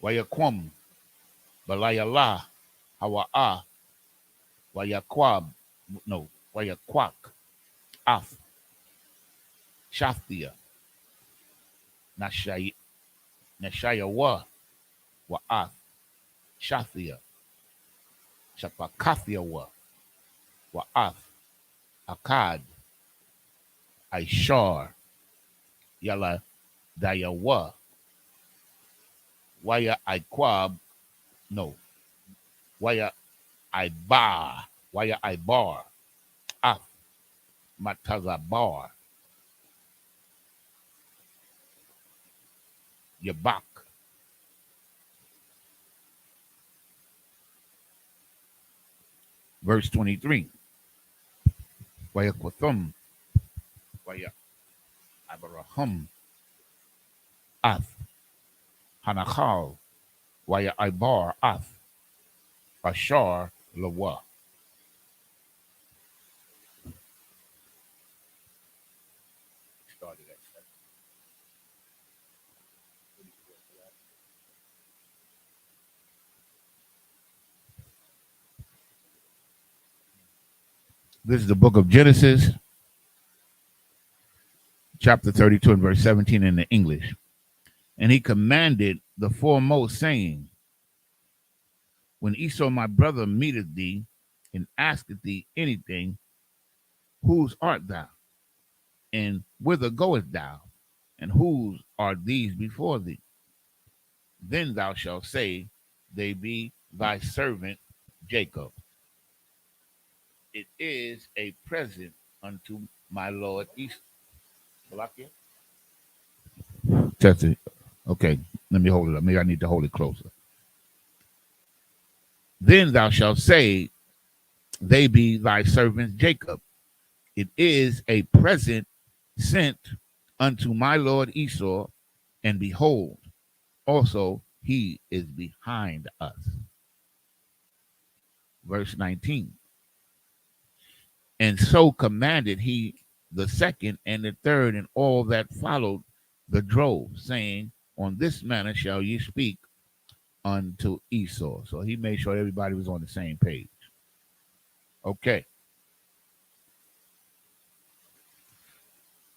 Wayakwam Balaya La Hawa'a Wayakwab no Wayakwak Af Shaftia Nashayawa, Wa'ath, Shathia, Shapakathiawa, Wa'ath, Akkad, Ishar, Yala Dayawa, Waya Iquab, no, Waya Ibar, Af, Matazabar, Yabak. Verse 23. Waya Quathum, Waya Abraham, Ath, Hanachal, Waya Ibar, Ath, Ashar, Lawa. Started at 7. This is the book of Genesis, chapter 32 and verse 17 in the English. And he commanded the foremost, saying, when Esau my brother meeteth thee and asketh thee anything, whose art thou? And whither goest thou? And whose are these before thee? Then thou shalt say, they be thy servant Jacob. It is a present unto my Lord Esau. Test it. Okay, let me hold it up. Maybe I need to hold it closer. Then thou shalt say, they be thy servant Jacob. It is a present sent unto my Lord Esau, and behold, also he is behind us. Verse 19. And so commanded he the second and the third and all that followed the drove, saying, on this manner shall ye speak unto Esau. So he made sure everybody was on the same page. Okay.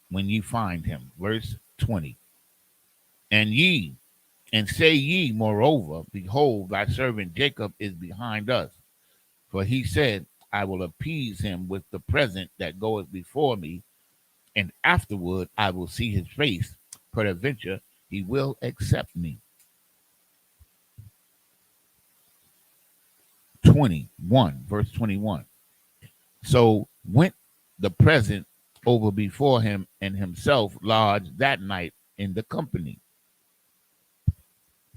When ye find him, verse 20. And say ye, moreover, behold, thy servant Jacob is behind us. For he said, I will appease him with the present that goeth before me, and afterward I will see his face. Peradventure he will accept me. 21, verse 21. So went the present over before him, and himself lodged that night in the company.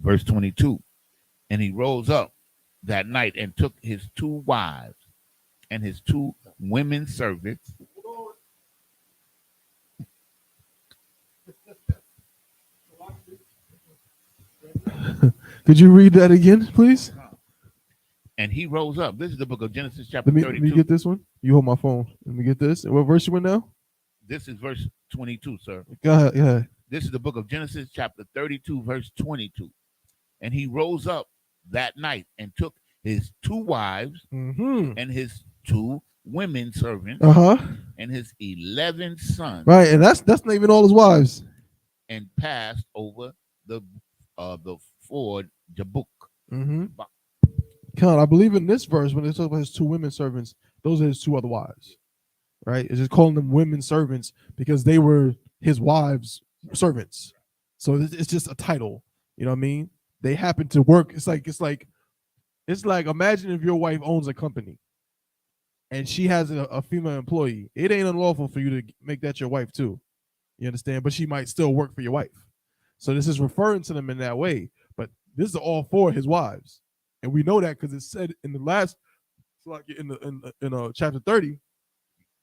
Verse 22. And he rose up that night and took his 2 wives and his 2 women servants. Could you read that again, please? And he rose up. This is the book of Genesis, chapter 32. Let me get this one. You hold my phone. Let me get this. What verse you in now? This is verse 22, sir. Go ahead. Yeah. This is the book of Genesis, chapter 32, verse 22. And he rose up that night and took his 2 wives and his 2 women servants and his 11 sons. Right, and that's not even all his wives. And passed over the ford Jabbok. Count, I believe in this verse when they talk about his 2 women servants, those are his 2 other wives. Right? It's just calling them women servants because they were his wives' servants. So it's just a title. You know what I mean? They happen to work. It's like imagine if your wife owns a company and she has a female employee. It ain't unlawful for you to make that your wife too. You understand? But she might still work for your wife. So this is referring to them in that way. But this is all 4 his wives. And we know that because it said in the last, in chapter 30,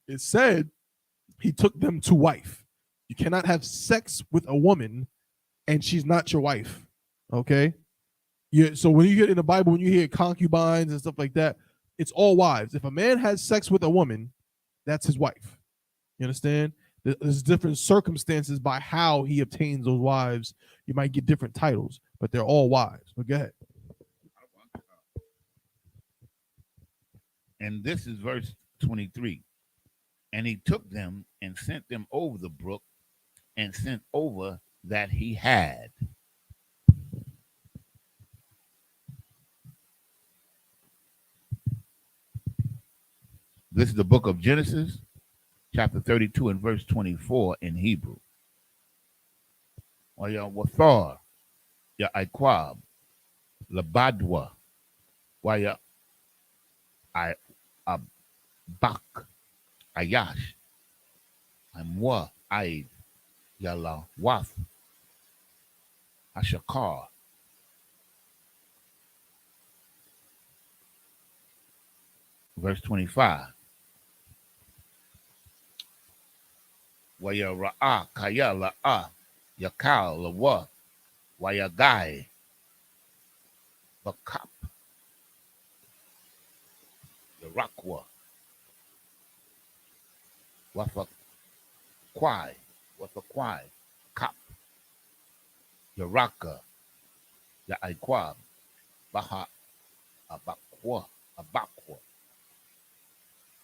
it said he took them to wife. You cannot have sex with a woman and she's not your wife. Okay? So when you get in the Bible, when you hear concubines and stuff like that, it's all wives. If a man has sex with a woman, that's his wife. You understand? There's different circumstances by how he obtains those wives. You might get different titles, but they're all wives. But go ahead. And this is verse 23. And he took them and sent them over the brook and sent over that he had. This is the book of Genesis, chapter 32 and verse 24 in Hebrew. Waya wathar, ya iquab, labadwa, waya I abak, ayash, amwa, aid, yala wath, ashakar. Verse 25. Waya ra'a kaya la'a, yakal lawa, waya gai, bakap, yarakwa, wafa kwai, kap, yaraka, ya iquab, baha, abakwa,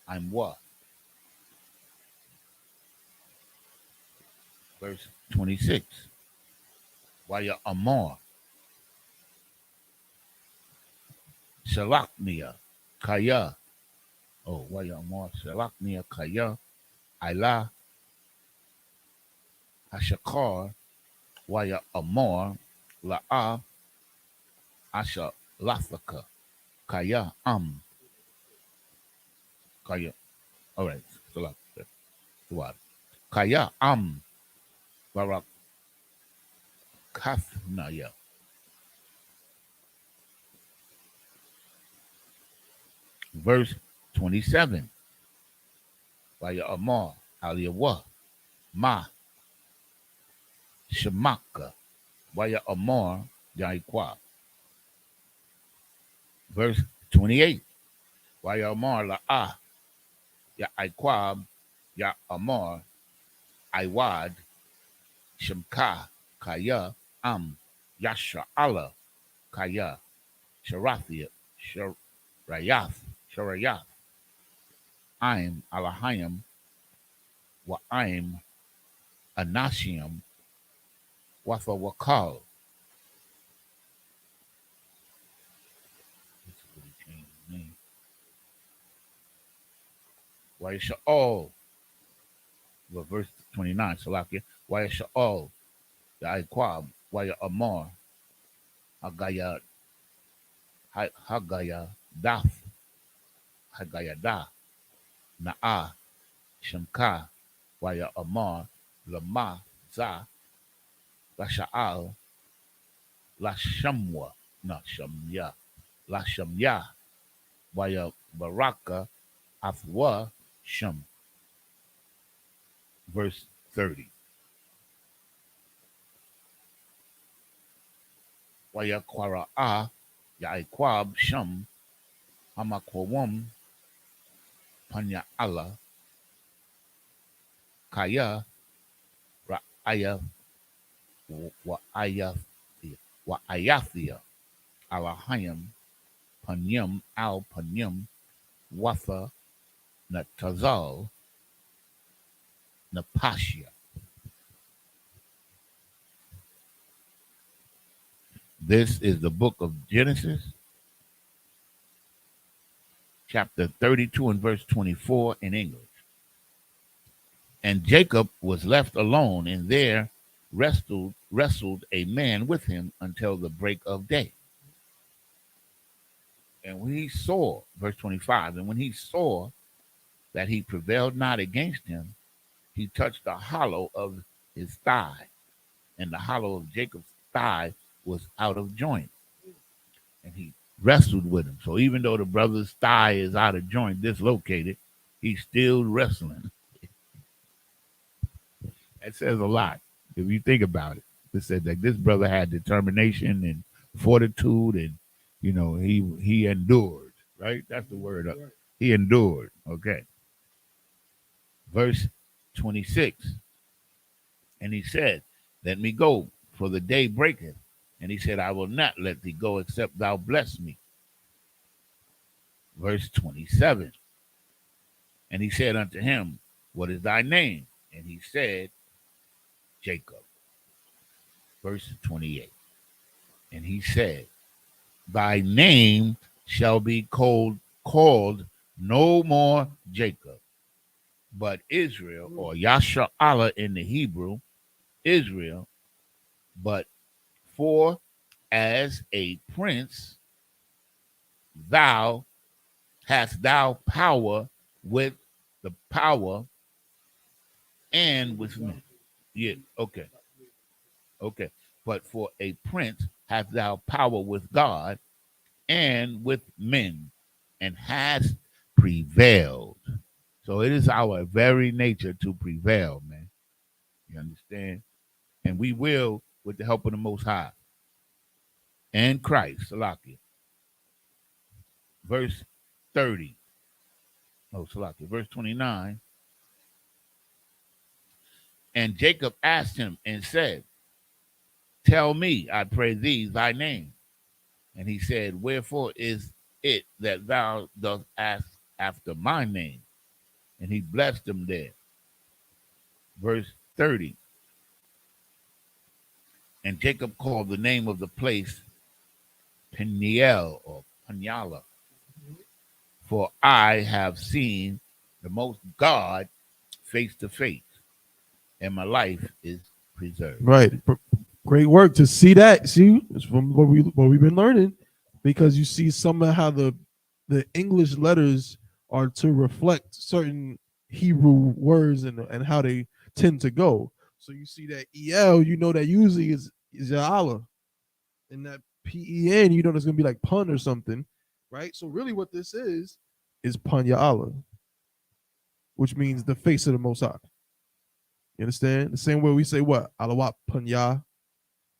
I'm what? Verse 26. Waya amor, shalaknia, kaya. Oh, waya amor, shalaknia, kaya, ila, hashakar, waya amor, la'a, asha, lathaka, kaya, kaya. All right, so what? Kaya, barak, kathnaya. Verse 27. Waya amor, aliyawa, ma, shamaka, waya amor, yaiqua. Verse 28. Waya amor la'a, ya iquab, ya amor, iwad, shemka, kaya, yasha Allah, kaya, sharathia, sharayath, I'm alahayim, wa I'm anashim, wafa wakal. This is what he changed his name. Waya sha'ol, well, verse 29, Salakia, waya sha'ol, ya iquab, waya amor, hagaya, hagaya daf, hagaya da, na'a, shemka, waya amar, lama, za, lasha'al, lashamwa, not shamya, lashamya, waya baraka, afwa, sham. Verse 30. Waya kwara'a, yaiquab, sham, hamakwawam, panya Allah, kaya, ra'aya, wa'ayathia, alahayim, panyam, al panyam, watha, natazal, napashia. This is the book of Genesis, chapter 32 and verse 24 in English. And Jacob was left alone, and there wrestled a man with him until the break of day. And when he saw, verse 25, and when he saw that he prevailed not against him, he touched the hollow of his thigh, and the hollow of Jacob's thigh was out of joint. And he wrestled with him. So even though the brother's thigh is out of joint, dislocated, he's still wrestling. That says a lot if you think about it. It said that this brother had determination and fortitude, and he endured. Right? That's the word. Right. He endured. Okay. Verse 26. And he said, "Let me go, for the day breaketh." And he said, "I will not let thee go, except thou bless me." Verse 27. And he said unto him, "What is thy name?" And he said, "Jacob." verse 28. And he said, thy name shall be called no more Jacob, but Israel, or Yashar'Allah in the Hebrew, Israel, but for as a prince thou hast thou power with the power and with me. Yeah, okay. Okay. But for a prince hast thou power with God and with men, and hast prevailed. So it is our very nature to prevail, man. You understand? And we will with the help of the Most High and Christ. Salakia. Verse 30. Oh, Salakia. Verse 29. And Jacob asked him and said, tell me, I pray thee, thy name. And he said, wherefore is it that thou dost ask after my name? And he blessed him there. Verse 30. And Jacob called the name of the place Peniel or Panyala, for I have seen the most God face to face, and my life is preserved. Right. Great work to see that. See, it's from what we've been learning, because you see some of how the English letters are to reflect certain Hebrew words and how they tend to go. So you see that EL, you know that usually is Ya'ala, and that PEN, you know that's gonna be like pun or something, right? So really, what this is Pun Ya'ala, which means the face of the Most High. You understand? The same way we say what Alawat Punya,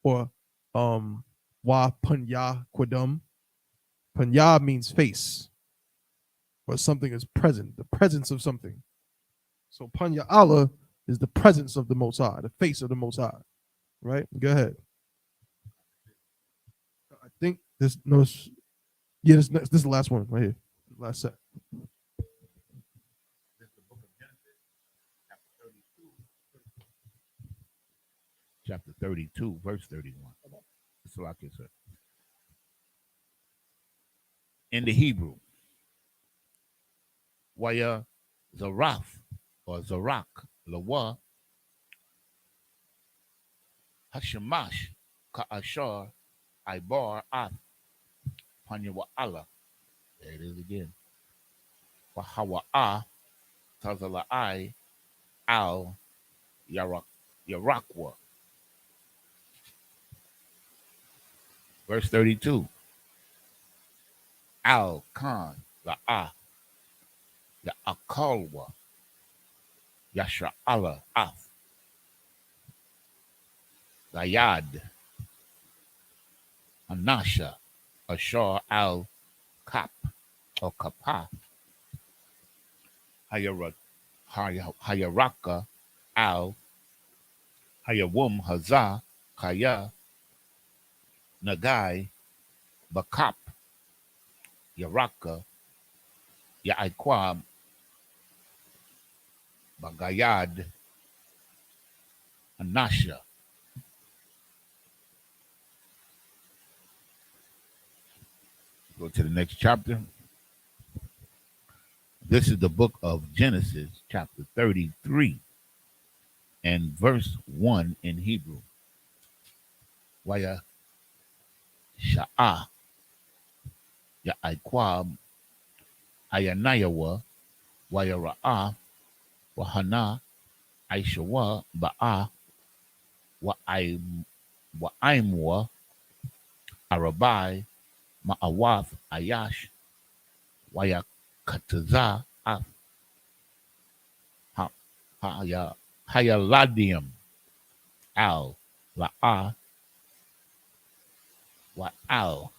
or Wa Punya Quadum. Punya means face, or something is present, the presence of something. So Punya Allah is the presence of the Most High, the face of the Most High. Right? Go ahead. I think this this is the last one right here. Last set. Chapter 32, verse 31. It's like it said. In the Hebrew, Waya Zaraf or Zarak Lawa Hashamash Ka'ashar Ibar Ath Panyawa Allah. There it is again. Wahawa'a Tazala'ai Al Yarakwa. Verse 32. Al Khan La'a Ya'akalwa Yasha Allah Af Gayad Anasha Ashar Al Kap or Kapa Hayaraka Al Hayawum Haza Kaya Nagai Bakap Yaraka Yaikwam Bagayad Anasha. Go to the next chapter. This is the book of Genesis, chapter 33, and verse 1 in Hebrew. Waya Sha'ah Ya'aikwab Ayanayawa Waya Ra'ah Wahana Aishawa Ba'a Wa'aimwa Arabai Ma'awath Ayash Waya Kataza Af Hayaladium Al La'a Wa'al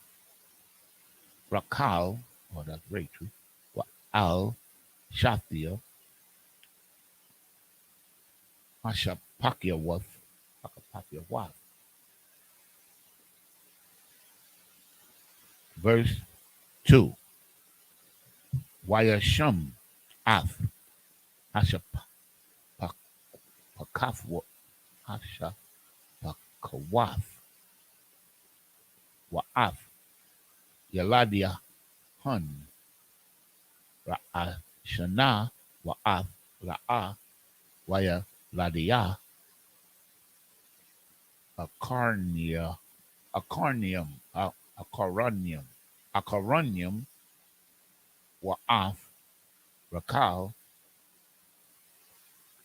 Rakal, oh that's Rachel, Wa'al Shathia Hashapakiawath Hakapakiawath. Verse 2. Wayashum Af Hashapakafwa Kawaf, Wa'af, Yaladia, Hun, Ra'a, Shana, Wa'af, La'a, Waya, Ladia, Acarnia, Acaronium, Acaronium, Wa'af, Rakal,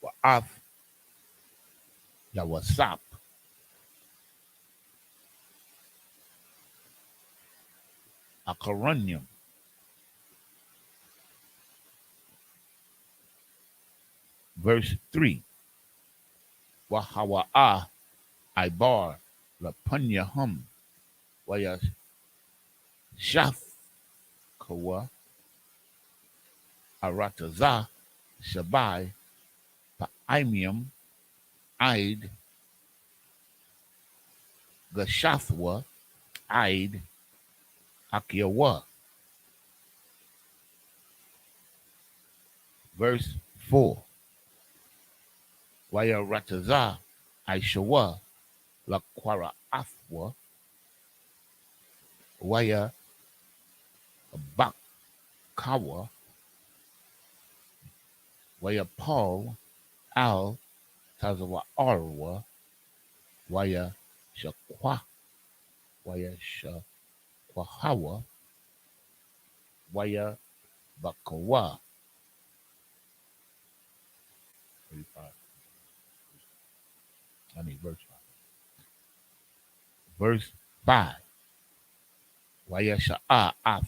Wa'af, Yawasap, Acaronium. Verse 3. Wahawa'a, Ibar, Lapunyahum, Waya, Shafkawa, Arataza, Shabai, Pa'imium, Id, Gashathwa, Id, Hakiawa. Verse 4. Waya Rataza, Aishawa, Laquara Afwa, Waya Bakawa, Waya Paul, Al, Tazawa Arwa, Waya Shakwa, Waya Shakwahawa, Waya Bakawa. 35. I need verse 5. Verse 5. Waya Sha'a Af,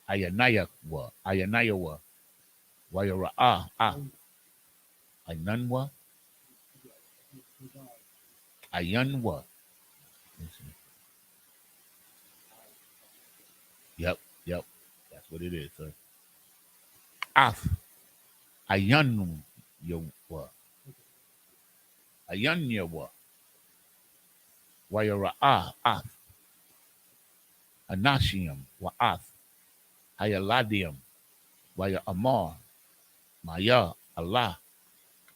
Ayanayawa, Waya Ra'a Af, Ayanwa, Ayanwa. Yep, that's what it is, sir. Af, Ayanwa, Ayanyawa, Waya Ra'a Af, Anashium, Wa'af, Hayaladium, Waya Amar, Maya, Allah,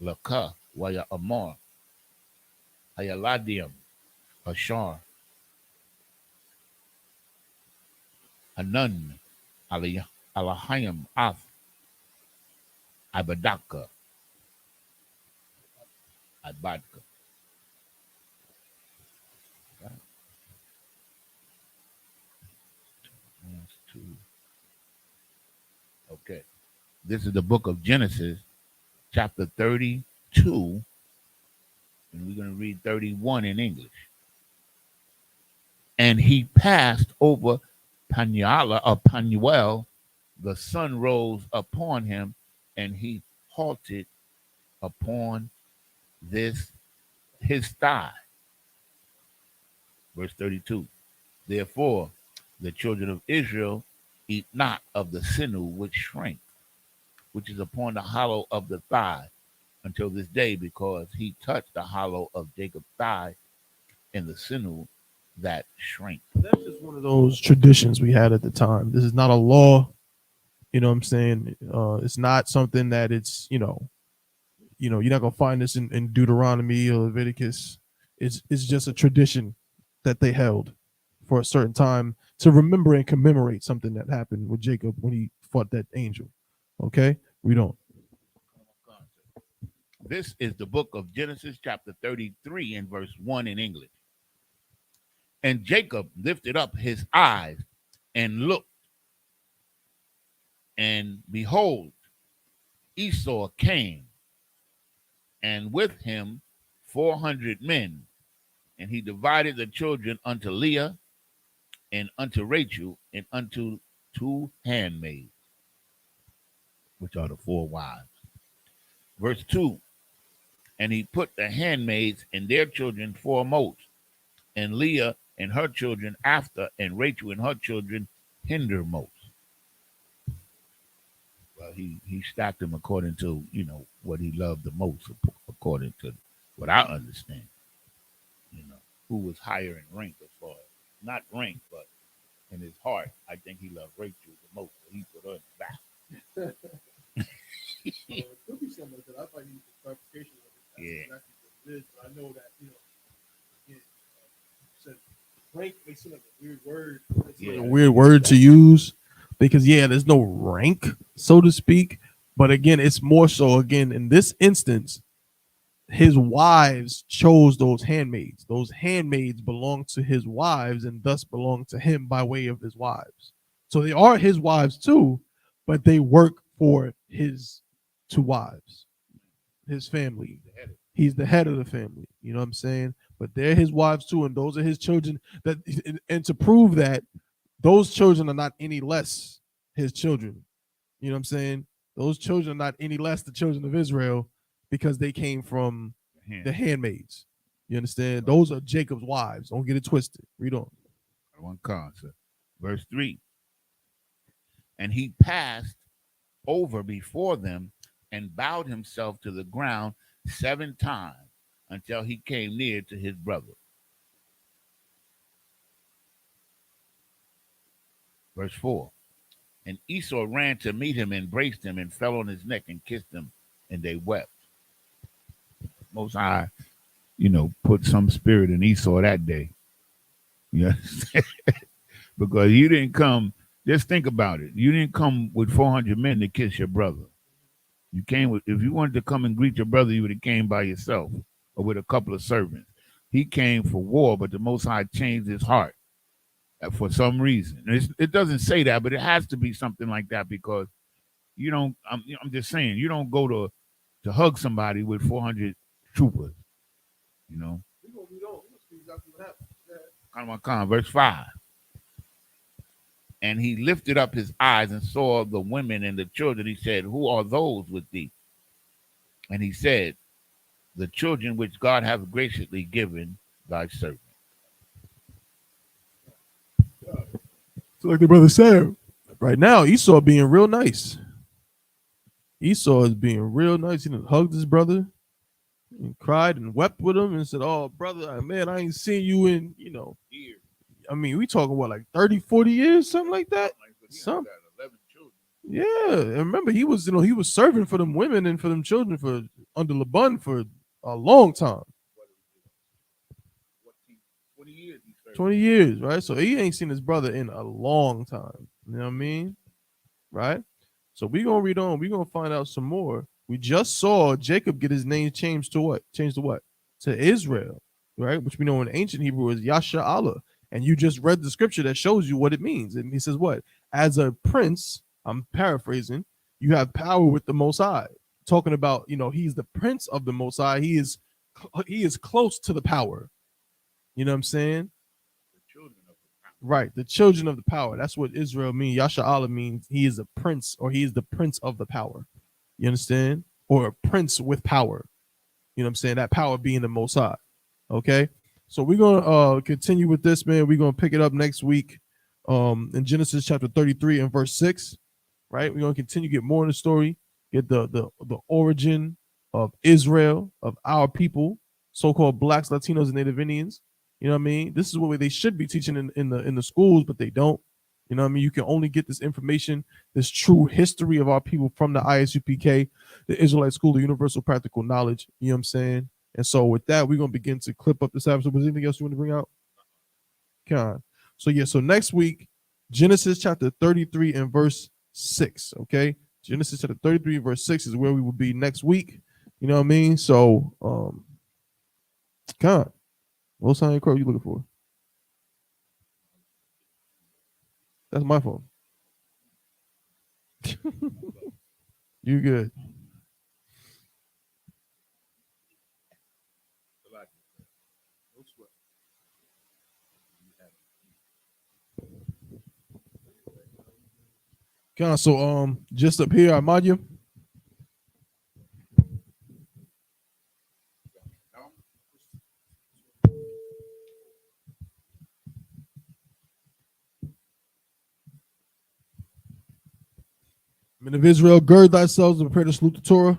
Laka, Waya Amar, Hayaladium, Ashar, Anun, Alahayim, Af, Abadaka, Abadka. Okay. This is the book of Genesis, chapter 32, and we're going to read 31 in English. And he passed over Panuel, the sun rose upon him, and he halted upon this his thigh. Verse 32. Therefore, the children of Israel eat not of the sinew which shrank, which is upon the hollow of the thigh, until this day, because he touched the hollow of Jacob's thigh and the sinew that shrank. That's just one of those traditions we had at the time. This is not a law. You know what I'm saying? It's not something that it's, you're not gonna find this in Deuteronomy or Leviticus. It's just a tradition that they held for a certain time to remember and commemorate something that happened with Jacob when he fought that angel. Okay, we don't. This is the book of Genesis, chapter 33, and verse 1 in English. And Jacob lifted up his eyes and looked, and behold, Esau came, and with him 400 men. And he divided the children unto Leah and unto Rachel and unto 2 handmaids, which are the 4 wives. Verse 2. And he put the handmaids and their children foremost, and Leah and her children after, and Rachel and her children hindermost. Well, he stacked them according to, what he loved the most, according to what I understand. Who was higher in rank as far as, not rank, but in his heart, I think he loved Rachel the most. So he put her in the back. It could be something like that. I thought you needed clarification of it. Yeah. Exactly what it is, but I know that, seem like a weird word. Yeah. Like a weird word to use because there's no rank, so to speak. But again, it's more so again in this instance, his wives chose those handmaids. Those handmaids belong to his wives and thus belong to him by way of his wives. So they are his wives too, but they work for his two wives, his family. He's the head of the family. You know what I'm saying? But they're his wives too, and those are his children. And to prove that, those children are not any less his children. You know what I'm saying? Those children are not any less the children of Israel because they came from the handmaids. You understand? Those are Jacob's wives. Don't get it twisted. Read on. One concept. Verse 3. And he passed over before them and bowed himself to the ground 7 times until he came near to his brother. Verse 4. And Esau ran to meet him, embraced him, and fell on his neck and kissed him, and they wept. Most High, put some spirit in Esau that day. You understand? Because you didn't come, just think about it. You didn't come with 400 men to kiss your brother. You came with, if you wanted to come and greet your brother, you would have came by yourself or with a couple of servants. He came for war, but the Most High changed his heart for some reason. It doesn't say that, but it has to be something like that because you don't, I'm just saying, you don't go to hug somebody with 400 troopers, Verse 5. And he lifted up his eyes and saw the women and the children. He said, who are those with thee? And he said, the children which God hath graciously given thy servant. So like the brother said, right now, Esau being real nice. Esau is being real nice. He hugged his brother and cried and wept with him and said, oh, brother, man, I ain't seen you in, years. I mean, we talking what, like 30, 40 years, something like that? Something. Yeah, and remember he was serving for them women and for them children for under Laban for a long time. 20 years, right? So he ain't seen his brother in a long time. You know what I mean? Right? So we're gonna read on, we're gonna find out some more. We just saw Jacob get his name changed to what? Changed to what? To Israel, right? Which we know in ancient Hebrew is Yasha Allah. And you just read the scripture that shows you what it means. And he says, what? As a prince, I'm paraphrasing, you have power with the Most High. Talking about, he's the prince of the Most High. He is close to the power. You know what I'm saying? Right, the children of the power. That's what Israel means. Yasha Allah means he is a prince, or he is the prince of the power. You understand? Or a prince with power. You know what I'm saying? That power being the Most High. Okay? So we're gonna continue with this, man. We're gonna pick it up next week in Genesis chapter 33 and verse 6. Right? We're gonna continue to get more in the story, get the origin of Israel, of our people, so-called blacks, Latinos, and Native Indians. You know what I mean? This is what they should be teaching in the schools, but they don't. You know what I mean? You can only get this information, this true history of our people from the Isupk, the Israelite School of Universal Practical Knowledge. You know what I'm saying? And so with that, we're going to begin to clip up this episode. Was there anything else you want to bring out? Con. So next week, Genesis chapter 33 and verse 6, okay? Genesis chapter 33 verse 6 is where we will be next week. You know what I mean? So, Con. What sign of crow you looking for? That's my phone. You good. So just up here, Amadia. Men of Israel, gird thyself and prepare to salute the Torah.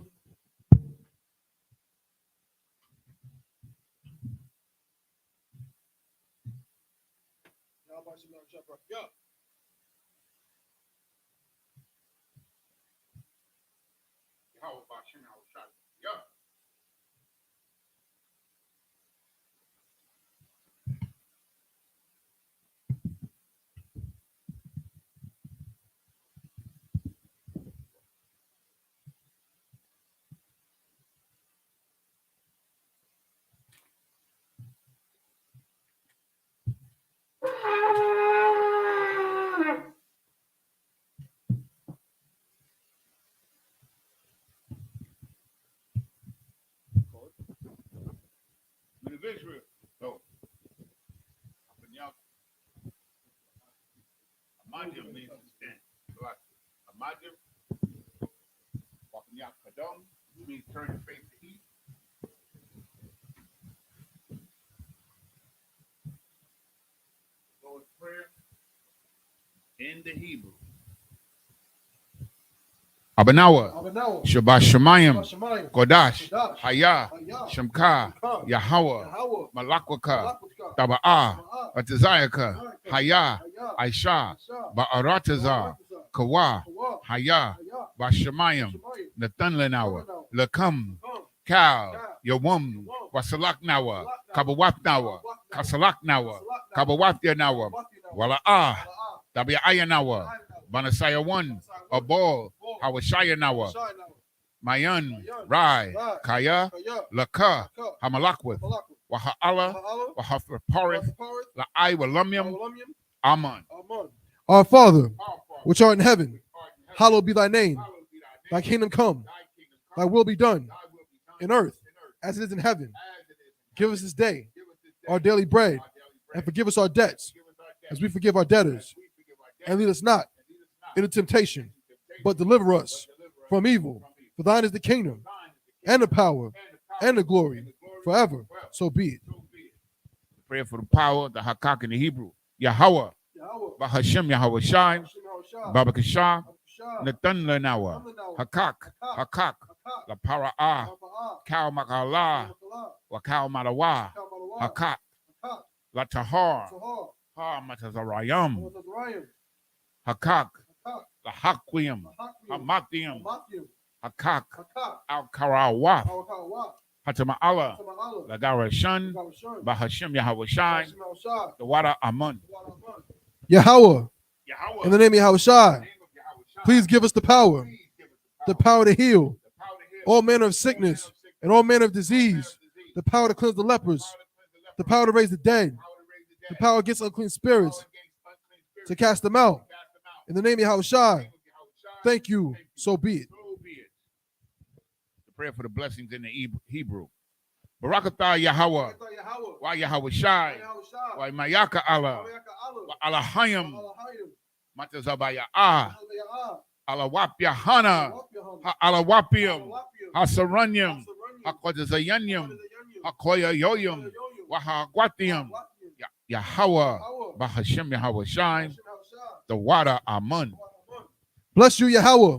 Israel. So, Amadim means to stand. Amadim, Wapanyak Kadam, means turn your face to east. Lord's Prayer in the Hebrew. Abanawa, Shabbat Shemayim, Kodash, Haya, Shemka, Yahweh, Malakwaka, Taba'ah, Batazayaka, Haya, Aisha, Ba'aratazar, Kawa, Haya, Bashemayim, Nathanlanawa, Lakam, Kal, Yawum, Wasalaknawa, Kabawapnawa, Kasalaknawa, Kabawapyanawa, Wala'ah, Tabi'ayanawa, Banasaya 1, Abol, Hawashayanawa, Mayan, Rai, Kaya, Laka, Hamalakwith, Waha'ala, Wahafarparith, La'ai, Walumium, Aman. Our Father, which art in heaven, hallowed be thy name. Thy kingdom come, thy will be done, in earth as it is in heaven. Give us this day our daily bread, and forgive us our debts, as we forgive our debtors. And lead us not into temptation, but deliver us from evil. For thine is the kingdom, and the power, and the glory, forever. So be it. Prayer for the power, the Hakak in the Hebrew. Yahweh, Bahashem Yahweh Shai, Babakashah, Nathan Lenawa, Hakak, Hakak, La Para'ah, Kal Makala, Wakal Madawa, Hakak, La Tahar, Ha Matazarayam, Hakak, La Hakwim, Hamathium, Hakak, Al Karawaf, Hatama'ala, La Garashan, Bahashem Yahweh Shai, the Wada Amun. Yahweh, in the name of Yahweh Shai, please give us the power to heal all manner of sickness and all manner of disease, the power to cleanse the lepers, the power to raise the dead, the power against unclean spirits, to cast them out. In the name of Yahweh Shai, thank you, so be it. The prayer for the blessings in the Hebrew. Barakatah Yahweh, wa Yahweh Shai, wa Mayaka Allah, wa Alahayim, Matazabaya Ah, Alawapya Hana, Alawapium, Hasaranyum, Hakodazayanyum, Hakoya Yoyum, Wahagwatium, Yahweh, Bahashem Yahweh Shai, the water Amun. Bless you, Yahweh,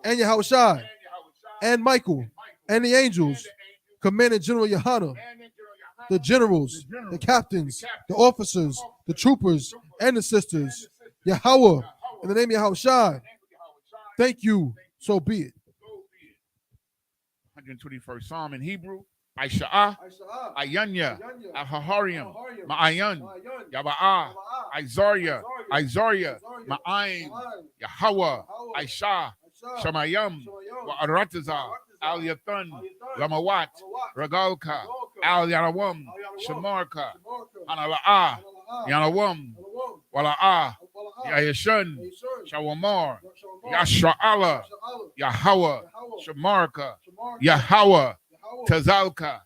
and Yahweh Shai, and Michael, and the angels, Commandant General Yohana, the generals, the captains, the officers, the troopers, and the sisters. Yahweh, in the name of Yahweh Shai, thank you, so be it. 121st Psalm in Hebrew. Aisha'ah, Ayanya, Ahaharium, Ma'ayan, Yaba'ah, Izaria, Ma'ayin, Yahweh, Aisha, Shamayam, Wa'aratazah, Al Yathan, Lamawat, Ragalka, Al Yanawam, Shamarka, Anala'ah, Yanawam, Wala'ah, Yayashan, Shawamar, Yashra'ala, Yahweh, Shamarka, Yahweh, Tazalka,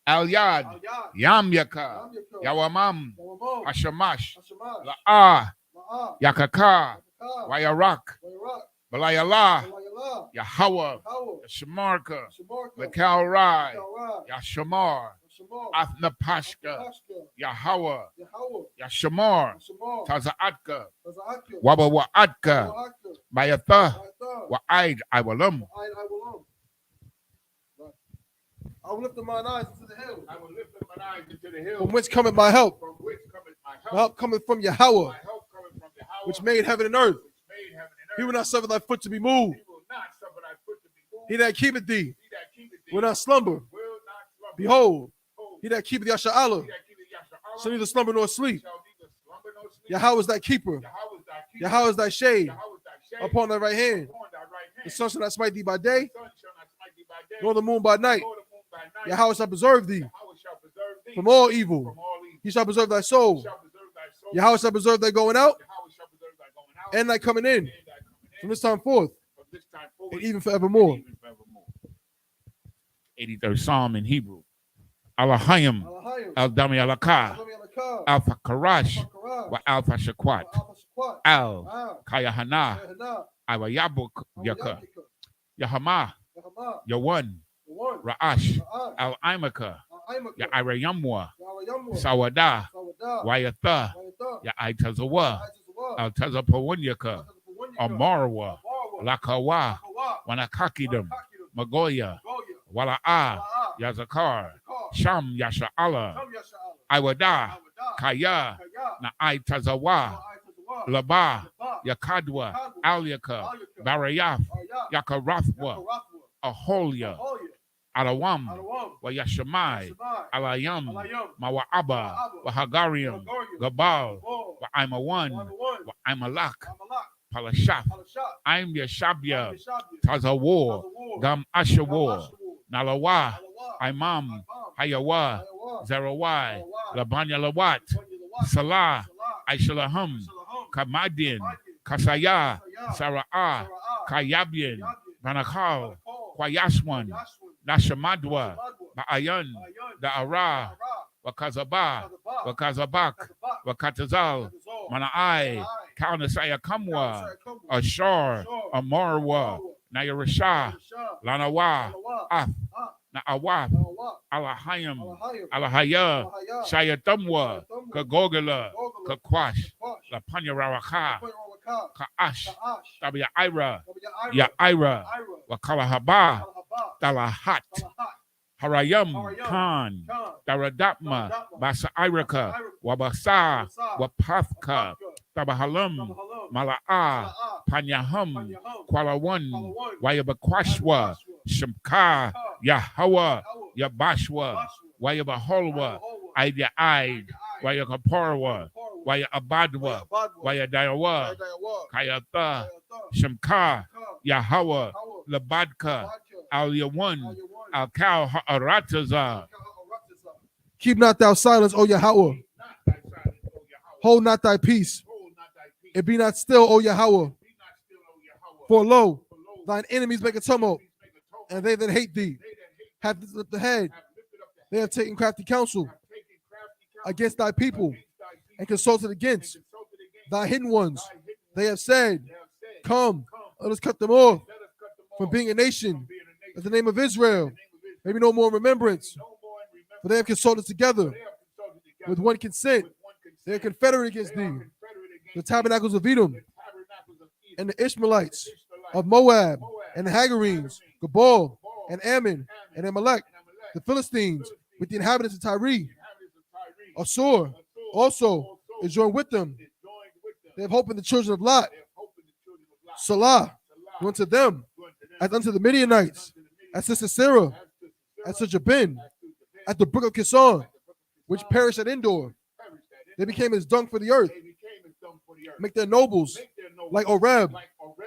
Al Yad, Yamyaka, Yawamam, Hashamash, La'ah, Yakaka, Wayarak, Balayala, Yahweh, Shamarka, Lekal Rai, Yashamar, Athnapashka, Yahweh, Yashamar, Tazaatka, Wabawaatka, Mayatha, Wa'aid Iwalam. I will lift up mine eyes into the hills. I will lift up mine eyes into the hills. From whence cometh my help? From which cometh my help? My help cometh from Yahweh, My help cometh from Yahweh, which made heaven and earth. which made heaven and earth. He will not suffer thy foot to be moved. He will not suffer thy foot to be moved. He that keepeth thee He that keepeth thee will not slumber. will not slumber. Behold, Behold, he that keepeth Yasha'Allah he that keepeth Yashar'Allah shall neither slumber nor sleep. shall neither slumber nor sleep. Yahweh is thy keeper. Yahweh is thy keeper. Yahweh is thy shade Yahweh is thy shade upon thy right hand. upon thy right hand. The sun shall not smite thee by day, The sun shall not smite thee by day, nor the moon by night. nor the moon by night. Yahweh shall preserve thee Yahweh shall preserve thee from all evil. from all evil. He shall preserve thy He soul. shall preserve thy soul. Yahweh shall preserve thy going out Yahweh shall preserve thy going out and thy coming in, and thy coming from in this time forth from this time forward and even forevermore. and even forevermore. 83rd Psalm in Hebrew. Alahayim, Alahayim, Al Dami Alaka, Adami Alakar, Alpha Karash, Alakarash, wa Alpha Shakwat, Alpha Squat, Al Kayahana, Hana, Iwa Yabuk Yaka, Awayakika, Yahama, Yahama, Yawan, Yawan, Ra'ash, Ra'ash, Al Imaka, Al-Imaka, Ya Irayamwa, Yawayamwa, Sawada, Sawada, Wayatha, Wayata, Ya Aitazawa, Aizazawa, Al Tazapawanyaka, Amarwa, Lakawa, Wanakakidam, Magoya, Wala'a, Yazakar, Sham Yasha'ala, Iwada, Kaya, Na Aitazawa, Laba, Yakadwa, Alyaka, Barayaf, Yakarathwa, Aholia, Alawam, Wayashamai, Alayam, Mawa'aba, Wahagarium, Gabal, Wa'aimawan, Wa'aimalak, Palashaf, I'm Yashabia, Tazawar, Gam Ashawar, Nalawa, Imam, Hayawa, Zerawai, Labanya Lawat, Salah, Aishalaham, Kamadin, Kasaya, Sara'ah, Kayabian, Banakal, Kwayaswan, Nashamadwa, Ba'ayan, Da'ara, Wakazaba, Wakazabak, Wakatazal, Mana'ai, Kaunasaya Kamwa, Ashar, Amarwa, Nayarasha, Lanawa, Af, Na'awaf, Alahayam, Alahaya, Shayatamwa, Kagogala, Kakwash, La Panyarawaka, Ka'ash, Tabia Ira, Ya'ira, Wakalahaba, Talahat, Harayam, Khan, Daradapma, Basa Iraka, Wabasa, Wapafka, Tabahalam, Mala'a, Panyaham, Kwalawan, Wayabakwashwa, Shamka, Yahawa, Yabashwa, Wayabaholwa, Ida Aid, Wayakaparwa, Wayabadwa, Wayadayawa, Kayata, Shamka, Yahawa, Labadka, Al Yawan, Al Kal Ha'arataza. Keep not thou silence, O Yahweh. Hold not thy peace. And be not still, O Yahweh. For lo, thine enemies make a tumult, and they that hate thee have lifted up the head. They have taken crafty counsel against thy people, and consulted against thy hidden ones. They have said, come, let us cut them off from being a nation, in the name of Israel. Maybe no more remembrance. For they have consulted together with one consent. They are confederate against thee. The tabernacles of Edom, and the Ishmaelites of Moab, and the Hagarenes, Gabal, and Ammon, and Amalek, the Philistines, with the inhabitants of Tyre. Assur also is joined with them. They have hope in the children of Lot. Salah, unto them, as unto the Midianites, as to Sisera, as to Jabin, at the brook of Kison, which perished at Endor. They became as dung for the earth. Make their nobles like Oreb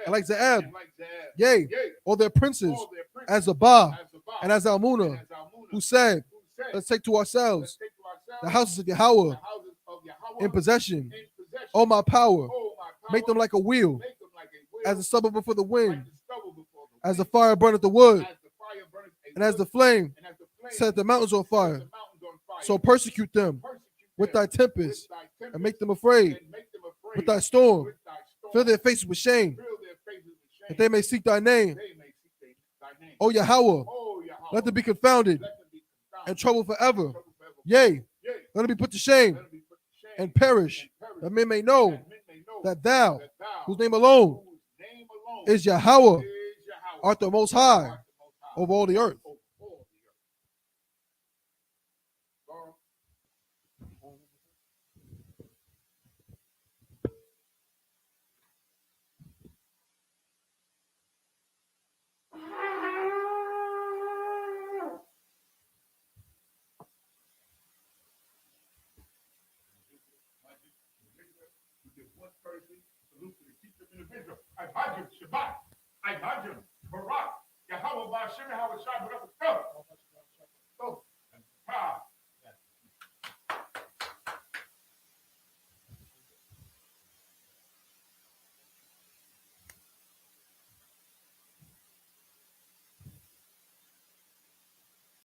and like Zaab. Yea, all their princes as Zabah and as Almunah, who said, let's take to ourselves the houses of Yahweh in possession. Oh, my power, make them like a wheel, as the stubble before the wind, as the fire burneth the wood, and as the flame set the mountains on fire. So persecute them with thy tempest, and make them afraid with thy storm. Fill their faces with shame, that they may seek thy name. O Yahweh, let them be confounded and troubled forever. Yea, let them be put to shame and perish, that men may know that thou, whose name alone is Yahweh, art the most high of all the earth. Shabbat, Barak, Yahweh, Ba'ashem, Yahweh, Shabbat,